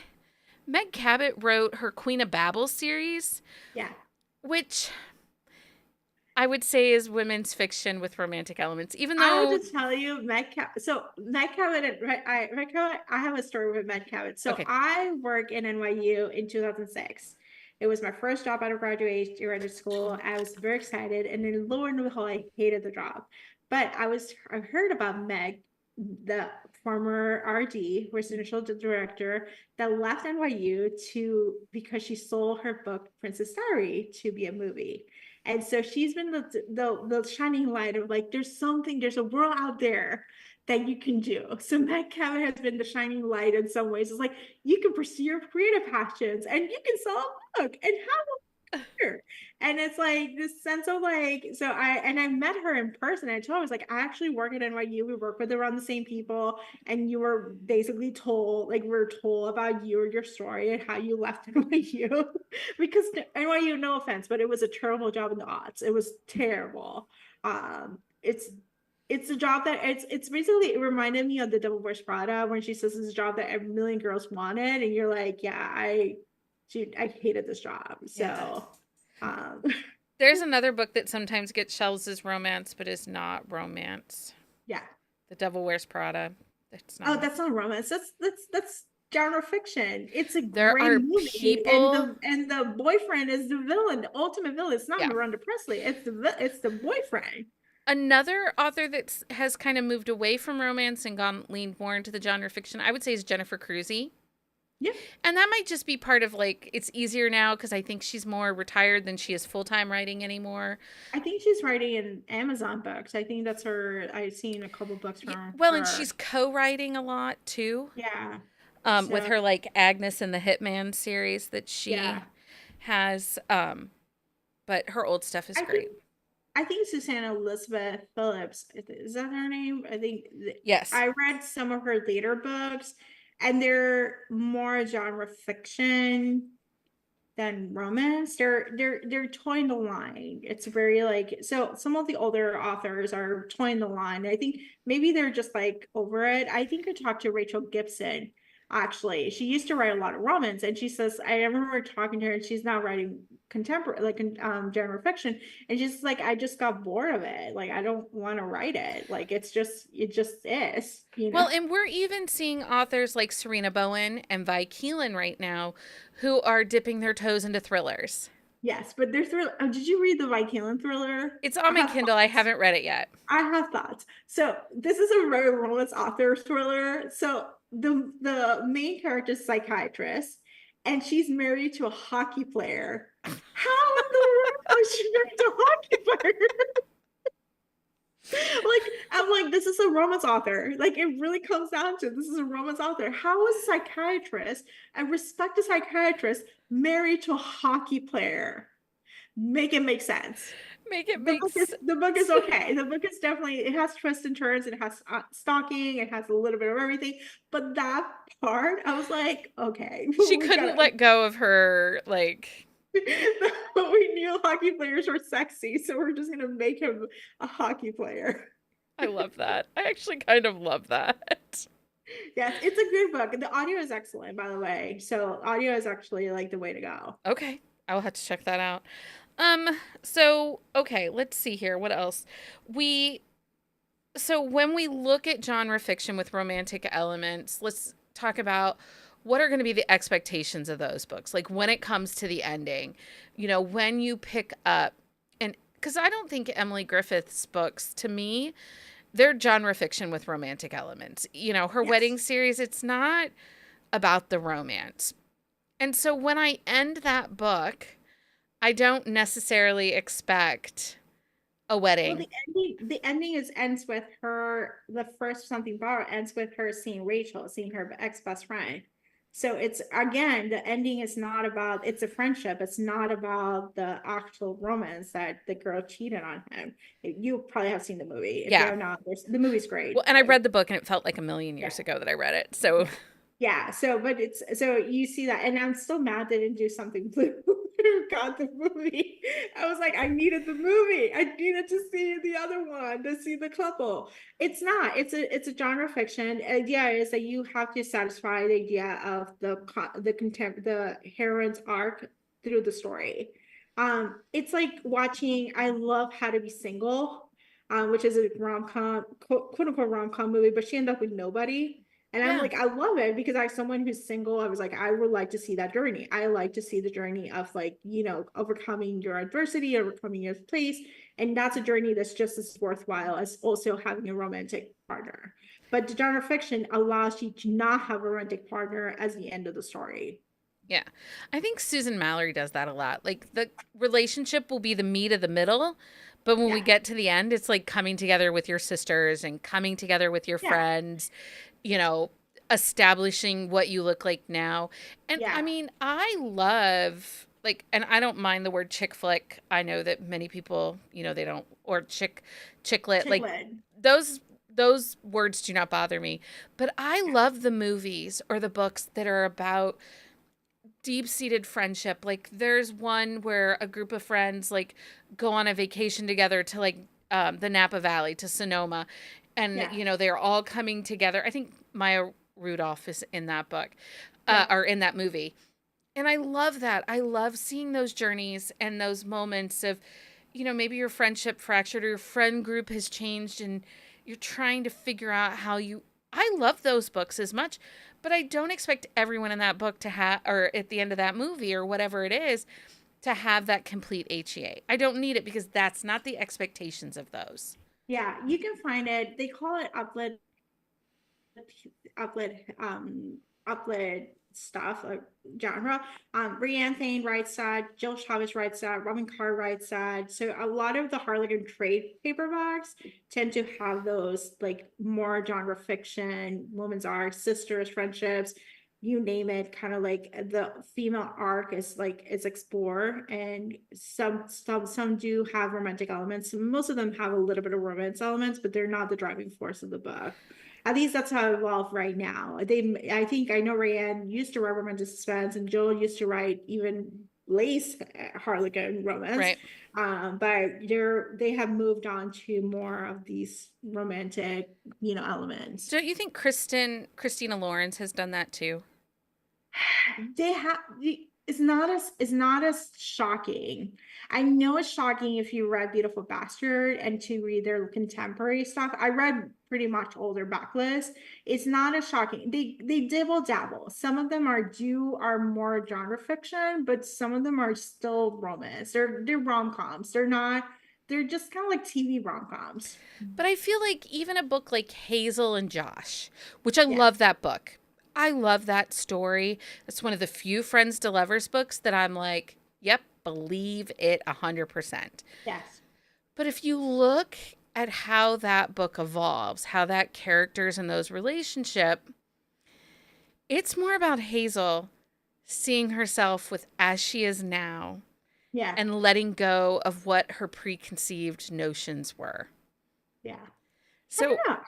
Meg Cabot wrote her Queen of Babel series, yeah. which I would say is women's fiction with romantic elements, even I have though, to tell you, Matt Cabot, I have a story with Matt Cabot. So okay, I work in NYU in 2006. It was my first job out of graduate school. I was very excited, and then lo and behold, I hated the job. But I heard about Meg, the former RD, residential director, that left NYU to because she sold her book Princess Diary to be a movie. And so she's been the shining light of like, there's a world out there that you can do. So Matt Cabot has been the shining light in some ways. It's like you can pursue your creative passions and you can sell a book and have here. And it's like this sense of like, I met her in person. And I told her, I was like, I actually work at NYU. We work with around the same people. And you were basically told, like, we're told about you or your story and how you left NYU. Because NYU, no offense, but it was a terrible job in the odds. It was terrible. It's a job that it's basically it reminded me of the Devil Wears Prada when she says it's a job that a million girls wanted, and you're like, yeah, I hated this job. yeah. So, um, There's another book that sometimes gets shelves as romance, but is not romance. yeah. The Devil Wears Prada. It's Oh, not. that's not romance. That's genre fiction. It's a There great are movie, and people, the boyfriend is the villain, the ultimate villain. It's not yeah. Miranda Presley. It's the boyfriend. Another author that has kind of moved away from romance and gone leaned more into the genre fiction, I would say, is Jennifer Cruzy. Yeah, And that might just be part of like it's easier now because I think she's more retired than she is full time writing anymore. I think she's writing in Amazon books. I think that's her. I've seen a couple books Yeah, from well, and she's her. co-writing a lot too, Yeah. with So her like Agnes and the Hitman series that she yeah, has. But her old stuff is I think great. I think Susanna Elizabeth Phillips, is that her name? Yes. I read some of her later books, and they're more genre fiction than romance. They're toying the line. It's very like so. Some of the older authors are toying the line. I think maybe they're just like over it. I think I talked to Rachel Gibson. Actually, she used to write a lot of romance, and she says I remember talking to her, and she's now writing contemporary, like genre fiction, and she's like, I just got bored of it. Like I don't want to write it. Like it just is, Well, and we're even seeing authors like Serena Bowen and Vi Keelan right now who are dipping their toes into thrillers. Yes, but there's thriller. Oh, did you read the Vikings thriller? It's on I my have Kindle. I thoughts. haven't read it yet. I have thoughts. So this is a very romance author thriller. So the main character is psychiatrist, and she's married to a hockey player. How in the world is she married to a hockey player? Like, I'm like, this is a romance author. Like, it really comes down to this is a romance author. How is a psychiatrist, I respect a psychiatrist, married to a hockey player? Make it make sense. Make it The make book is sense. the book is okay. The book is definitely, it has twists and turns. It has stalking. It has a little bit of everything. But that part, I was like, okay, She we couldn't gotta. let go of her, like, But we knew hockey players were sexy, so we're just gonna make him a hockey player. I love that. I actually kind of love that. Yes, it's a good book. The audio is excellent, by the way. So audio is actually like the way to go. Okay. I'll have to check that out. Um, so okay, let's see here. What else? We so when we look at genre fiction with romantic elements, let's talk about what are going to be the expectations of those books. Like when it comes to the ending, when you pick up and because I don't think Emily Griffith's books, to me, they're genre fiction with romantic elements. Her wedding Yes. series, it's not about the romance. And so when I end that book, I don't necessarily expect a Well, wedding. the ending is ends with her. The first something bar ends with her seeing Rachel, seeing her ex best friend. So it's again, the ending is not about, it's a friendship. It's not about the actual romance that the girl cheated on him. You probably have seen the movie. If you Yeah. have not, the movie's Well, great. and I read the book and it felt like a million Yeah. years ago that I read it. So, Yeah, so but it's so you see that, and I'm still mad they didn't do something blue. Got the movie. I was like, I needed the movie. I needed to see the other one, to see the couple. It's not. It's a genre fiction. Idea is that you have to satisfy the idea of the heroine's arc through the story. It's like watching. I love How to Be Single, which is a rom com, quote unquote rom com movie, but she ended up with nobody. And I'm yeah. like, I love it because as someone who's single, I was like, I would like to see that journey. I like to see the journey of like, overcoming your adversity, overcoming your place. And that's a journey that's just as worthwhile as also having a romantic partner. But the genre fiction allows you to not have a romantic partner as the end of the story. Yeah. I think Susan Mallory does that a lot. Like the relationship will be the meat of the middle, but when we Yeah. get to the end, it's like coming together with your sisters and coming together with your Yeah. friends, you know, establishing what you look like now. And I Yeah. mean, I love like and I don't mind the word chick flick. I know that many people, they don't or chick lit Chick like lit. those those words do not bother me. But I Yeah. love the movies or the books that are about deep-seated friendship. Like there's one where a group of friends like go on a vacation together to like the Napa Valley to Sonoma, and Yeah. they're all coming together. I think Maya Rudolph is in that book, Yeah. or in that movie, and I love that. I love seeing those journeys and those moments of, maybe your friendship fractured or your friend group has changed and you're trying to figure out how you. I love those books as much, but I don't expect everyone in that book to have, or at the end of that movie or whatever it is, to have that complete HEA. I don't need it because that's not the expectations of those. Yeah. You can find it. They call it uplet uplet stuff genre. Brianne Thane writes that, Jill Chavez writes that, Robin Carr writes that. So a lot of the Harlequin trade paperbacks tend to have those like more genre fiction, women's arcs, sisters, friendships, you name it, kind of like the female arc is explored, and some do have romantic elements. Most of them have a little bit of romance elements, but they're not the driving force of the book. At least that's how it evolved right now. I think I know Rayanne used to write romantic suspense, and Joel used to write even lace Harlequin romance. Right. But they have moved on to more of these romantic, elements. Don't you think Christina Lawrence has done that too? They have it's not as shocking. I know it's shocking if you read Beautiful Bastard and to read their contemporary stuff. I read pretty much older backlist. It's not as shocking. They dibble dabble. Some of them are more genre fiction, but some of them are still romance. They're rom-coms. They're just kind of like TV rom-coms. But I feel like even a book like Hazel and Josh, which I Yes. love that book. I love that story. It's one of the few Friends to Lovers books that I'm like, yep, believe it 100%. Yes. But if you look at how that book evolves, how that characters and those relationship, it's more about Hazel seeing herself with as she is now Yeah. and letting go of what her preconceived notions were. Yeah. I So, don't know.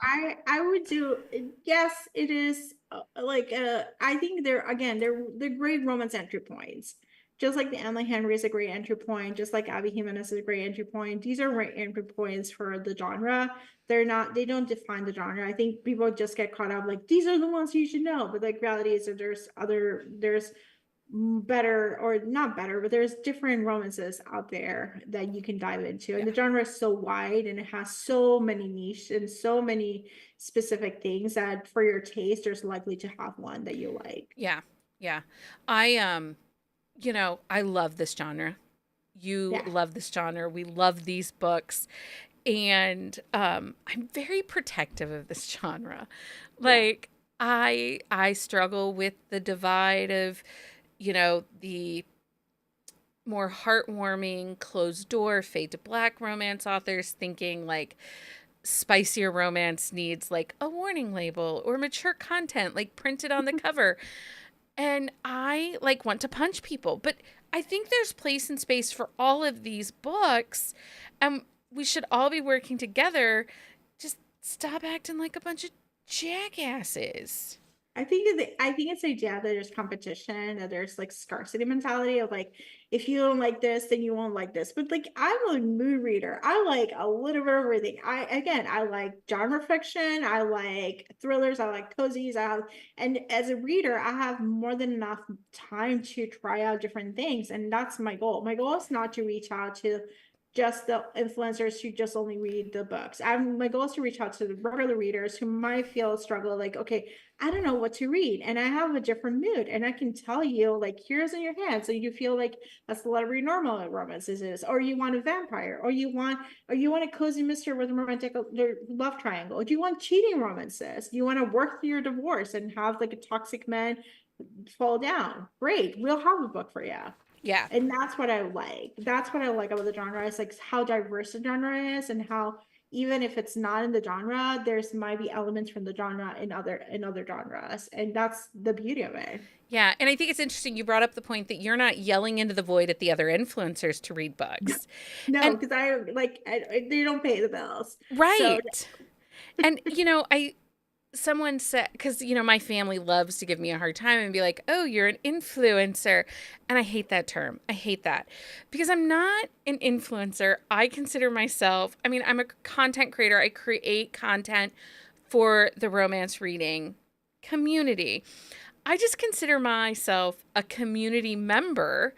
I would do yes, it is I think they're great romance entry points. Just like the Emily Henry is a great entry point, just like Abby Jimenez is a great entry point. These are great entry points for the genre. They don't define the genre. I think people just get caught up like these are the ones you should know. But like reality is that there's better or not better, but there's different romances out there that you can dive into. yeah. And the genre is so wide and it has so many niches and so many specific things that for your taste, there's likely to have one that you like. Yeah. Yeah. I I love this genre. You Yeah. love this genre. We love these books. And I'm very protective of this genre. Yeah. Like I struggle with the divide of, the more heartwarming, closed door, fade to black romance authors thinking like spicier romance needs like a warning label or mature content like printed on the cover. And I like want to punch people, but I think there's place and space for all of these books, and we should all be working together. Just stop acting like a bunch of jackasses. I think it's the idea that there's competition, that there's like scarcity mentality of like if you don't like this, then you won't like this. But like I'm a mood reader. I like a little bit of everything. I like genre fiction, I like thrillers, I like cozies, and as a reader, I have more than enough time to try out different things. And that's my goal. My goal is not to reach out to just the influencers who just only read the books. My goal is to reach out to the regular readers who might feel a struggle, like, okay, I don't know what to read and I have a different mood and I can tell you like here's in your hand so you feel like a celebrity normal romance is or you want a vampire or you want a cozy mystery with a romantic love triangle. Do you want cheating romances? Do you want to work through your divorce and have like a toxic man fall down? Great, we'll have a book for you. Yeah. And that's what I like. That's what I like about the genre is like how diverse the genre is and how even if it's not in the genre, there's might be elements from the genre in other genres. And that's the beauty of it. Yeah, and I think it's interesting you brought up the point that you're not yelling into the void at the other influencers to read books. No, And because they don't pay the bills. So right. And I someone said, because my family loves to give me a hard time and be like, oh, you're an influencer, and I hate that term. I hate that because I'm not an influencer. I consider myself, I mean, I'm a content creator. I create content for the romance reading community. I just consider myself a community member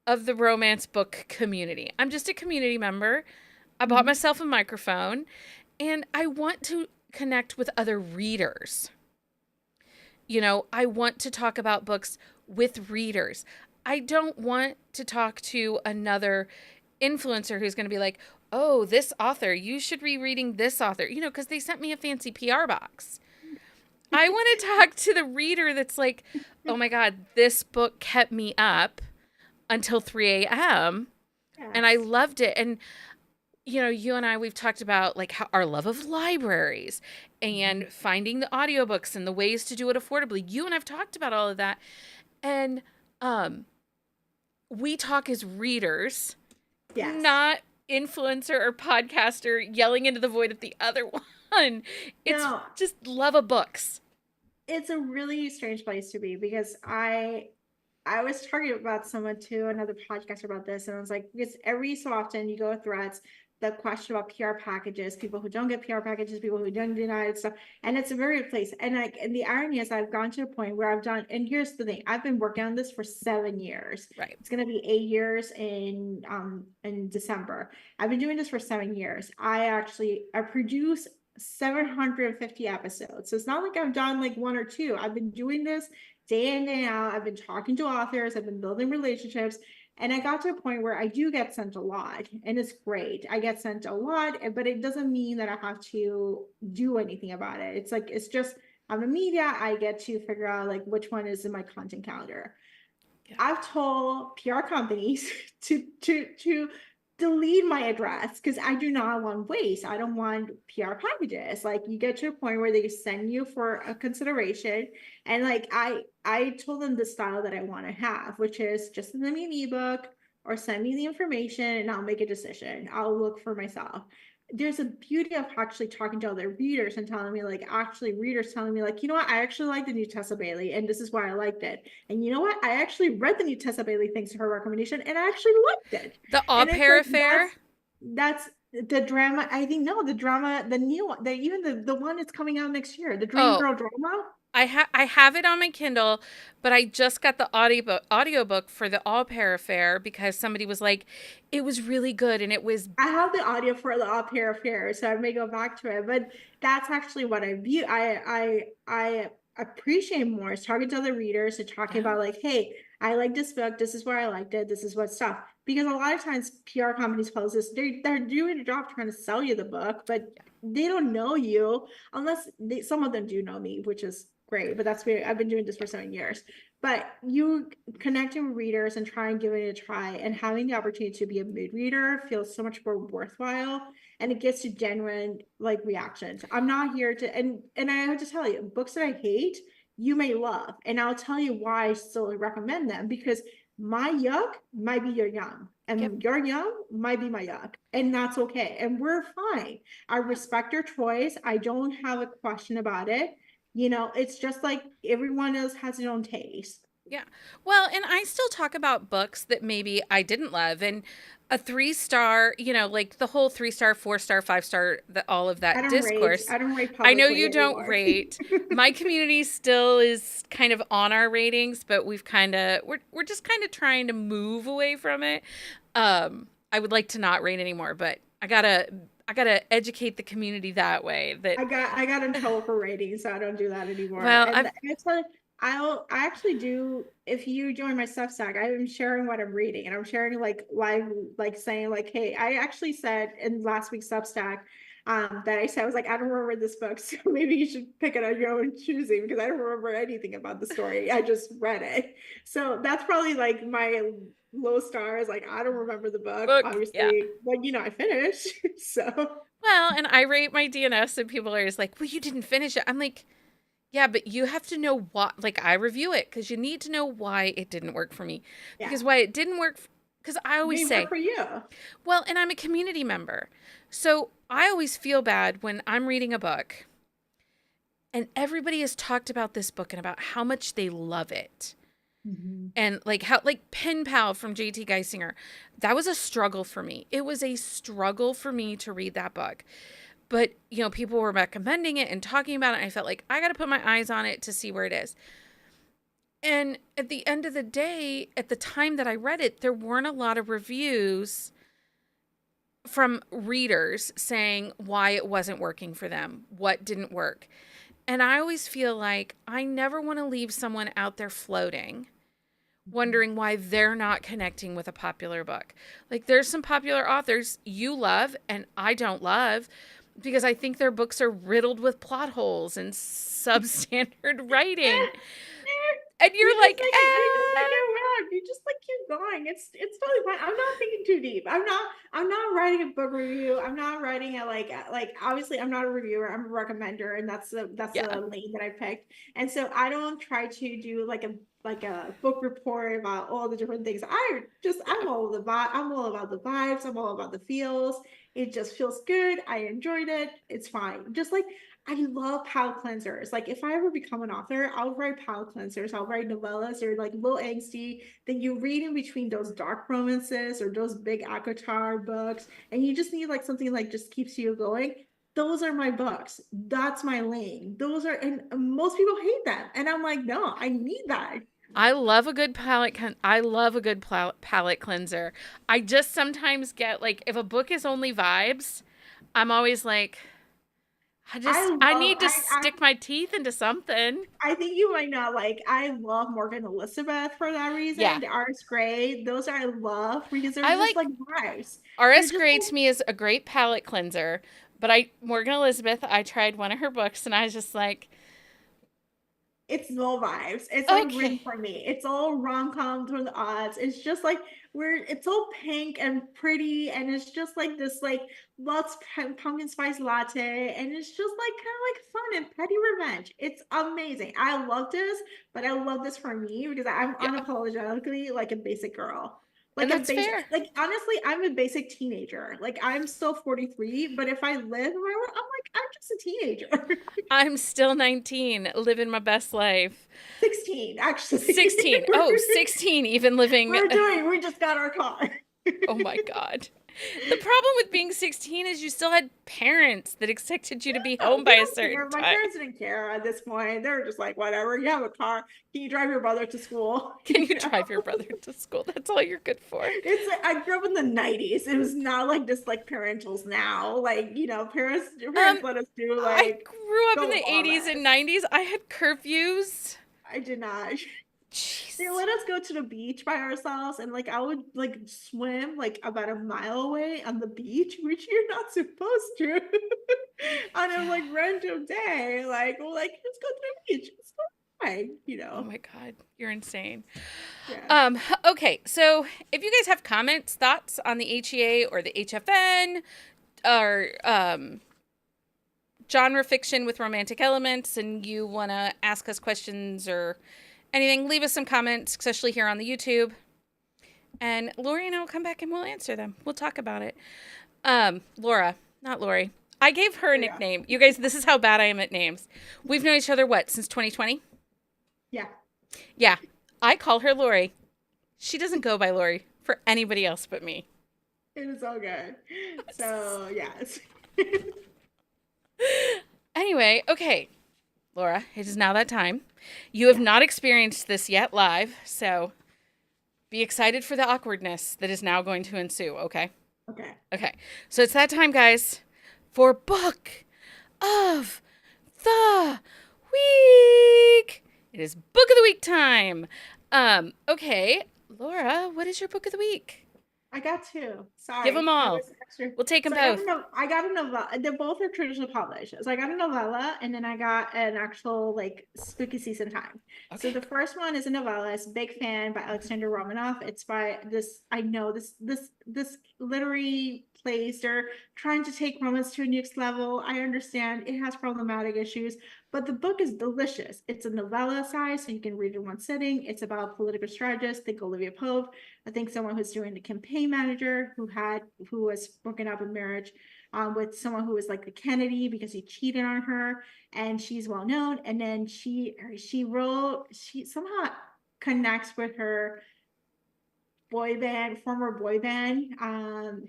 of the romance book community. I'm just a community member. I bought mhm. myself a microphone and I want to connect with other readers. I want to talk about books with readers. I don't want to talk to another influencer who's going to be like, oh, this author, you should be reading this author, because they sent me a fancy PR box. I want to talk to the reader that's like, oh my God, this book kept me up until 3 a.m. and I Yes. loved it. And you and I, we've talked about like how our love of libraries and Mhm. finding the audiobooks and the ways to do it affordably. You and I've talked about all of that. And we talk as readers, Yes. not influencer or podcaster yelling into the void at the other one. It's No, just love of books. it's a really strange place to be because I was talking about someone to another podcaster about this, and I was like, because every so often you go with threads, the question about PR packages, people who don't get PR packages, people who don't deny it, stuff, and it's a very place. And like, and the irony is, I've gone to a point where I've done, and here's the thing, I've been working on this for 7 years. Right. It's gonna be 8 years in December. I've been doing this for 7 years. I produce 750 episodes. So it's not like I've done like one or two. I've been doing this day in, day out. I've been talking to authors, I've been building relationships. And I got to a point where I do get sent a lot, and it's great. I get sent a lot, but it doesn't mean that I have to do anything about it. It's like, it's just I'm a media, I get to figure out like which one is in my content calendar. Yeah. I've told PR companies to delete my address because I do not want waste. I don't want PR packages. Like you get to a point where they send you for a consideration, and like I told them the style that I want to have, which is just send me an ebook or send me the information and I'll make a decision. I'll look for myself. There's a beauty of actually talking to other readers and telling me like actually readers telling me like, you know what, I actually like the new Tessa Bailey and this is why I liked it. And you know what, I actually read the new Tessa Bailey thanks to her recommendation and I actually liked it. The au And it's pair like affair. that's the drama. I think no, the drama, the new one, the even the one that's coming out next year, the Dream Oh, Girl drama. I have it on my Kindle, but I just got the audiobook for the All Pair Affair because somebody was like, it was really good and it was I have the audio for the Au Pair Affair, so I may go back to it. But that's actually what I view. I appreciate more is talking to other readers and talking yeah, about like, hey, I like this book. This is where I liked it. This is what stuff. Because a lot of times PR companies post this, they're doing a job trying to sell you the book, but yeah, they don't know you unless some of them do know me, which is great. But that's weird. I've been doing this for 7 years. But you connecting with readers and trying giving it a try and having the opportunity to be a mood reader feels so much more worthwhile, and it gets to genuine like reactions. I'm not here to and I have to tell you, books that I hate, you may love, and I'll tell you why I still recommend them, because my yuck might be your yum yep. and your yum might be my yuck, and that's okay, and we're fine. I respect your choice. I don't have a question about it. It's just like everyone else has their own taste. Yeah. Well, and I still talk about books that maybe I didn't love and a 3-star, like the whole 3-star, 4-star, 5-star, all of I that don't rate. discourse. I don't rate I know publicly you don't anymore. rate. My community still is kind of on our ratings, but we're just kind of trying to move away from it. I would like to not rate anymore, but I gotta educate the community that way. That I got in trouble for rating, so I don't do that anymore. well, And I've it's like I actually do. If you join my Substack, I'm sharing what I'm reading, and I'm sharing like live, like saying like, hey, I actually said in last week's Substack, that I said I was like, I don't remember this book, so maybe you should pick it on your own choosing because I don't remember anything about the story. I just read it, so that's probably like my low star is like I don't remember the book, book, yeah. obviously, but I finished, so. Well, and I rate my DNS, and people are just like, "Well, you didn't finish it." I'm like, "Yeah, but you have to know what." Like, I review it because you need to know why it didn't work for me. Yeah, Because why it didn't work, because I always may work say, for you. well, and I'm a community member, so I always feel bad when I'm reading a book and everybody has talked about this book and about how much they love it. Mhm. And like how like Pen Pal from JT Geisinger, that was a struggle for me. It was a struggle for me to read that book. But, people were recommending it and talking about it. And I felt like I got to put my eyes on it to see where it is. And at the end of the day, at the time that I read it, there weren't a lot of reviews from readers saying why it wasn't working for them, what didn't work. And I always feel like I never want to leave someone out there floating, wondering why they're not connecting with a popular book. Like there's some popular authors you love and I don't love because I think their books are riddled with plot holes and substandard writing. And you're like, You just like eh. go around. You just like keep going. It's totally fine. I'm not thinking too deep. I'm not writing a book review. I'm not writing a like obviously I'm not a reviewer. I'm a recommender, and that's Yeah. the lane that I picked. And so I don't try to do like a book report about all the different things. Yeah. I'm all about the vibes. I'm all about the feels. It just feels good. I enjoyed it. It's fine. Just like I love palate cleansers. Like if I ever become an author, I'll write palate cleansers. I'll write novellas or like little angsty that you read in between those dark romances or those big ACOTAR books, and you just need like something like just keeps you going. Those are my books. That's my lane. Those are, and most people hate them, and I'm like, no, I need that. I love a good I love a good palette cleanser. I just sometimes get like if a book is only vibes, I'm always like I need to I stick my teeth into something. I think you might not like. I love Morgan Elizabeth for that Yeah. reason. The Artist Grey, those I love because they're I just like like vibes. They're RS just Grey like to me is a great palette cleanser, but I Morgan Elizabeth, I tried one of her books and I was just like, It's no vibes. It's like written Okay. for me. It's all rom-com through the odds. It's just like it's all pink and pretty, and it's just like this like lots pumpkin spice latte, and it's just like kind of like fun and petty revenge. It's amazing. I love this, but I love this for me because I'm Yeah. unapologetically like a basic girl. And Like a that's basic, fair. like honestly, I'm a basic teenager. Like I'm still 43, but if I live where I'm like, I'm just a teenager. I'm still 19, living my best life. 16, actually. 16. Oh, 16, even living. We just got our car. Oh my God. The problem with being 16 is you still had parents that expected you to be No, home they by a don't certain care. My time. parents didn't care at this point. They were just like, whatever, you have a car. Can you drive your brother to school? Can you You know? drive your brother to school? That's all you're good for. It's like, I grew up in the 90s. It was not like this like parentals now. Like, your Um, parents let us do I like grew up in go the 80s and lawless. 90s. I had curfews. I did not. They Jeez. let us go to the beach by ourselves, and like I would like swim like about a mile away on the beach, which you're not supposed to on a Yeah. like random day. Like, well, like let's go to the beach. It's Oh fine. my God, you're insane. Yeah. Um, okay, so if you guys have comments, thoughts on the HEA or the HFN or genre fiction with romantic elements, and you want to ask us questions or anything, leave us some comments, especially here on the YouTube. And Lori and I will come back and we'll answer them. We'll talk about it. Laura, not Lori. I gave her a Oh, yeah. nickname. You guys, this is how bad I am at names. We've known each other, what, since 2020? Yeah. Yeah. I call her Lori. She doesn't go by Lori for anybody else but me. It is all good. So yes. Anyway, okay, Laura, it is now that time. You have Yeah. not experienced this yet live, so be excited for the awkwardness that is now going to ensue, okay? Okay. Okay, so it's that time, guys, for Book of the Week. It is Book of the Week time. Okay, Laura, what is your Book of the Week? I got two. Give them Sorry, I all. was extra. We'll take them So I got both. I got a novella. They both are traditional published. So I got a novella, and then I got an actual like spooky season time. So Okay. the first one is a novella. It's Big Fan by Alexander Romanoff. It's by this. I know this literary plays. They're trying to take romance to a next level. I understand it has problematic issues, but the book is delicious. It's a novella size, so you can read it in one sitting. It's about political strategist. Think Olivia Pope. I think someone who's doing the campaign manager who was broken up in marriage with someone who was like the Kennedy because he cheated on her, and she's well known. And then she somehow connects with her former boy band,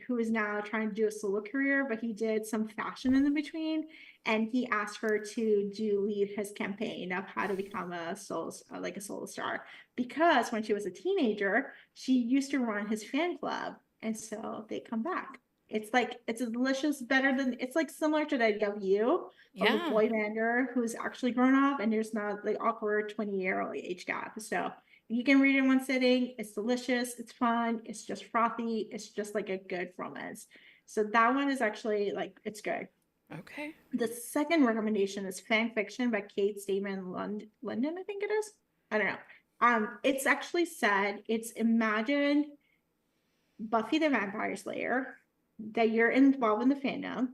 who is now trying to do a solo career, but he did some fashion in the between, and he asked her to lead his campaign of how to become like a solo star. Because when she was a teenager, she used to run his fan club, and so they come back. It's like it's a delicious, better than it's like similar to the idea of you of a Yeah. boy bander who's actually grown up, and there's not like awkward 20-year age gap. So you can read it in one sitting. It's delicious. It's fun. It's just frothy. It's just like a good romance. So that one is actually like, it's good. Okay. The second recommendation is fan fiction by Kate Stayman London, I think it is. I don't know. It's actually said, it's imagine Buffy the Vampire Slayer, that you're involved in the fandom.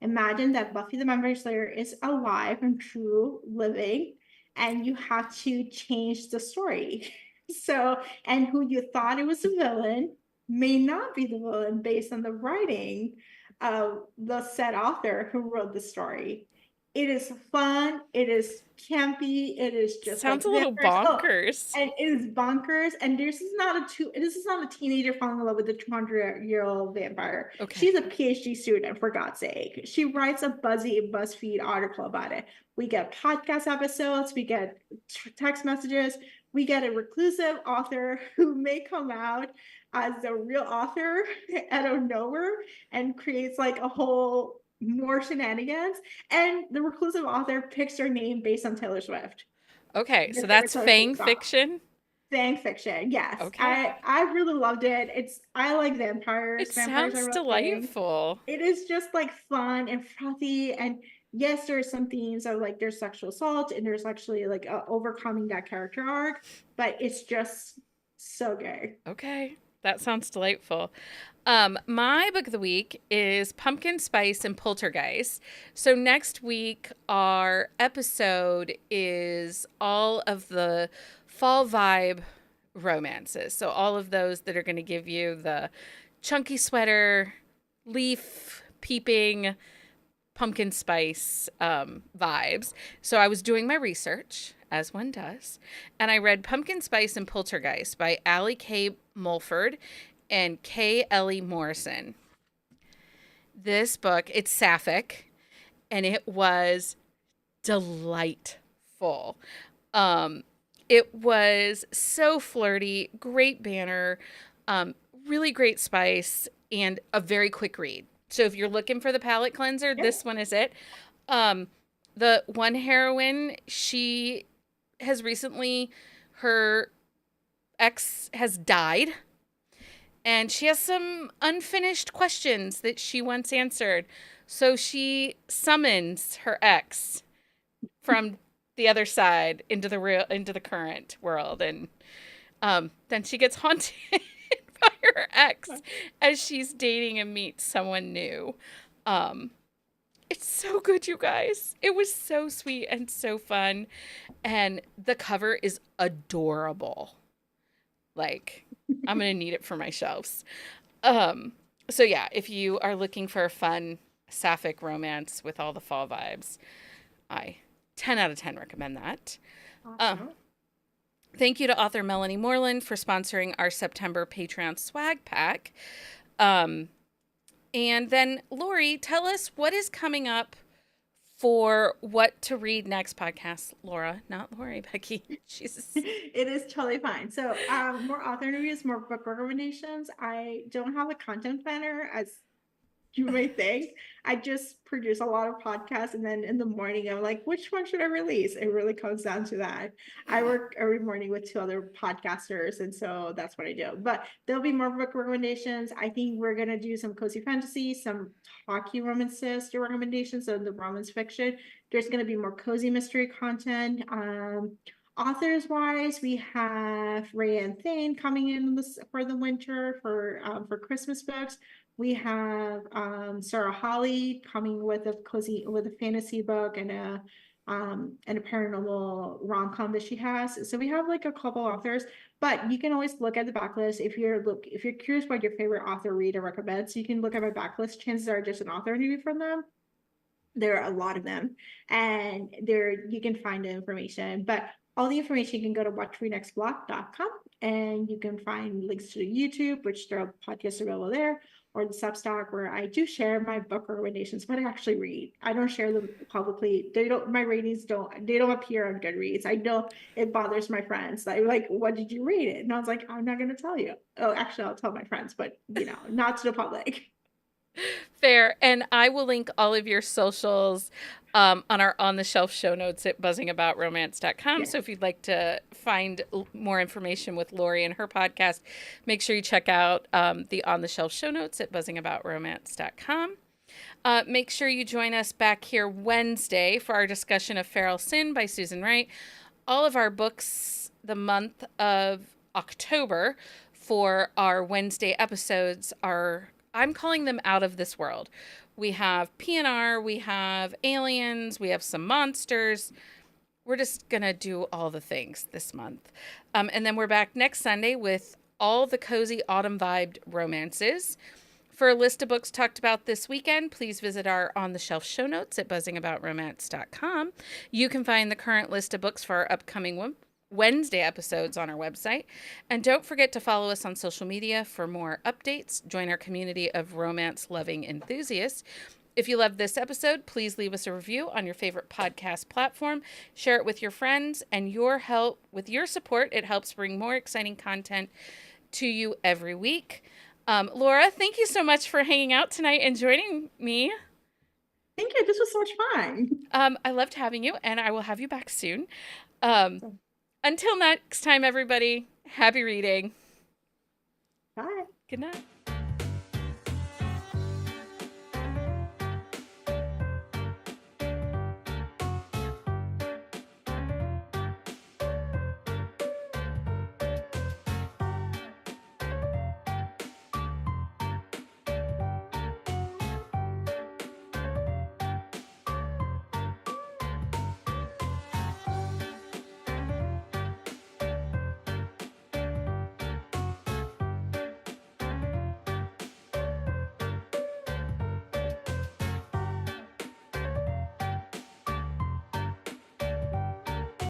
Imagine that Buffy the Vampire Slayer is alive and true living, and you have to change the story. So, and who you thought it was the villain may not be the villain based on the writing of the said author who wrote the story. It is fun. It is campy. It is just like Sounds a little vampires. Oh, bonkers. and it is bonkers. And this is not a teenager falling in love with a 200-year-old vampire. Okay. She's a PhD student, for God's sake. She writes a BuzzFeed article about it. We get podcast episodes, we get text messages, we get a reclusive author who may come out as a real author out of nowhere and creates like a whole more shenanigans. And the reclusive author picks her name based on Taylor Swift. Okay, Your so favorite that's Taylor Swift fang song. fiction. fan fiction. Yes, Okay. I really loved it. I like vampires. It Vampires are sounds a real thing. delightful. It is just like fun and frothy, and yes, there are some themes of like there's sexual assault and there's actually like overcoming that character arc, but it's just so good. Okay. That sounds delightful. My book of the week is Pumpkin Spice and Poltergeist. So next week, our episode is all of the fall vibe romances. So all of those that are going to give you the chunky sweater, leaf peeping, pumpkin spice vibes. So I was doing my research, as one does, and I read Pumpkin Spice and Poltergeist by Allie K. Mulford and K. Ellie Morrison. This book, it's sapphic, and it was delightful. Um, it was so flirty, great banner, um, really great spice, and a very quick read. So if you're looking for the palate cleanser, Yep. this one is it. Um, the one heroine, she has recently, her ex has died, and she has some unfinished questions that she once answered. So she summons her ex from the other side into the current world, and then she gets haunted by her ex as she's dating and meets someone new. Um, it's so good, you guys. It was so sweet and so fun, and the cover is adorable. Like, I'm gonna need it for my shelves. Um, so yeah, if you are looking for a fun sapphic romance with all the fall vibes, I 10 out of 10 recommend that. Um, Awesome. Thank you to author Melanie Moreland for sponsoring our September Patreon swag pack. Um, and then, Lori, tell us what is coming up for What to Read Next podcast. Laura, not Lori, Becky. Jesus. It is totally fine. So, more author interviews, more book recommendations. I don't have a content planner as you may think. I just produce a lot of podcasts, and then in the morning, I'm like, which one should I release? It really comes down to that. I work every morning with two other podcasters, and so that's what I do. But there'll be more book recommendations. I think we're gonna do some cozy fantasy, some talky romances recommendations of the romance fiction. There's gonna be more cozy mystery content. Authors wise, we have Ray and Thane coming in for the winter for Christmas books. We have Sarah Holly coming with a fantasy book and a paranormal rom-com that she has. So we have like a couple authors, but you can always look at the backlist if you're curious what your favorite author read or recommends, you can look at my backlist. Chances are just an author interview from them. There are a lot of them, and there you can find the information. But all the information you can go to watchrenextblog.com, and you can find links to the YouTube, which there are podcasts available there, or the Substack where I do share my book recommendations, but I actually read. I don't share them publicly. My ratings don't appear on Goodreads. I know it bothers my friends. Like, what did you read it? And I was like, I'm not gonna tell you. Oh, actually I'll tell my friends, but not to the public. Fair. And I will link all of your socials on our on the shelf show notes at buzzingaboutromance.com. Yeah. So if you'd like to find more information with Lori and her podcast, make sure you check out the on the shelf show notes at buzzingaboutromance.com. Make sure you join us back here Wednesday for our discussion of Feral Sin by Susan Wright. All of our books the month of October for our Wednesday episodes are, I'm calling them out of this world. We have PNR, we have aliens, we have some monsters. We're just going to do all the things this month. And then we're back next Sunday with all the cozy autumn vibed romances. For a list of books talked about this weekend, please visit our on the shelf show notes at buzzingaboutromance.com. You can find the current list of books for our upcoming Wednesday episodes on our website. And don't forget to follow us on social media for more updates. Join our community of romance-loving enthusiasts. If you loved this episode, please leave us a review on your favorite podcast platform. Share it with your friends, and with your support, it helps bring more exciting content to you every week. Laura, thank you so much for hanging out tonight and joining me. Thank you. This was so much fun. I loved having you, and I will have you back soon. Until next time, everybody, Happy reading. Bye. Good night.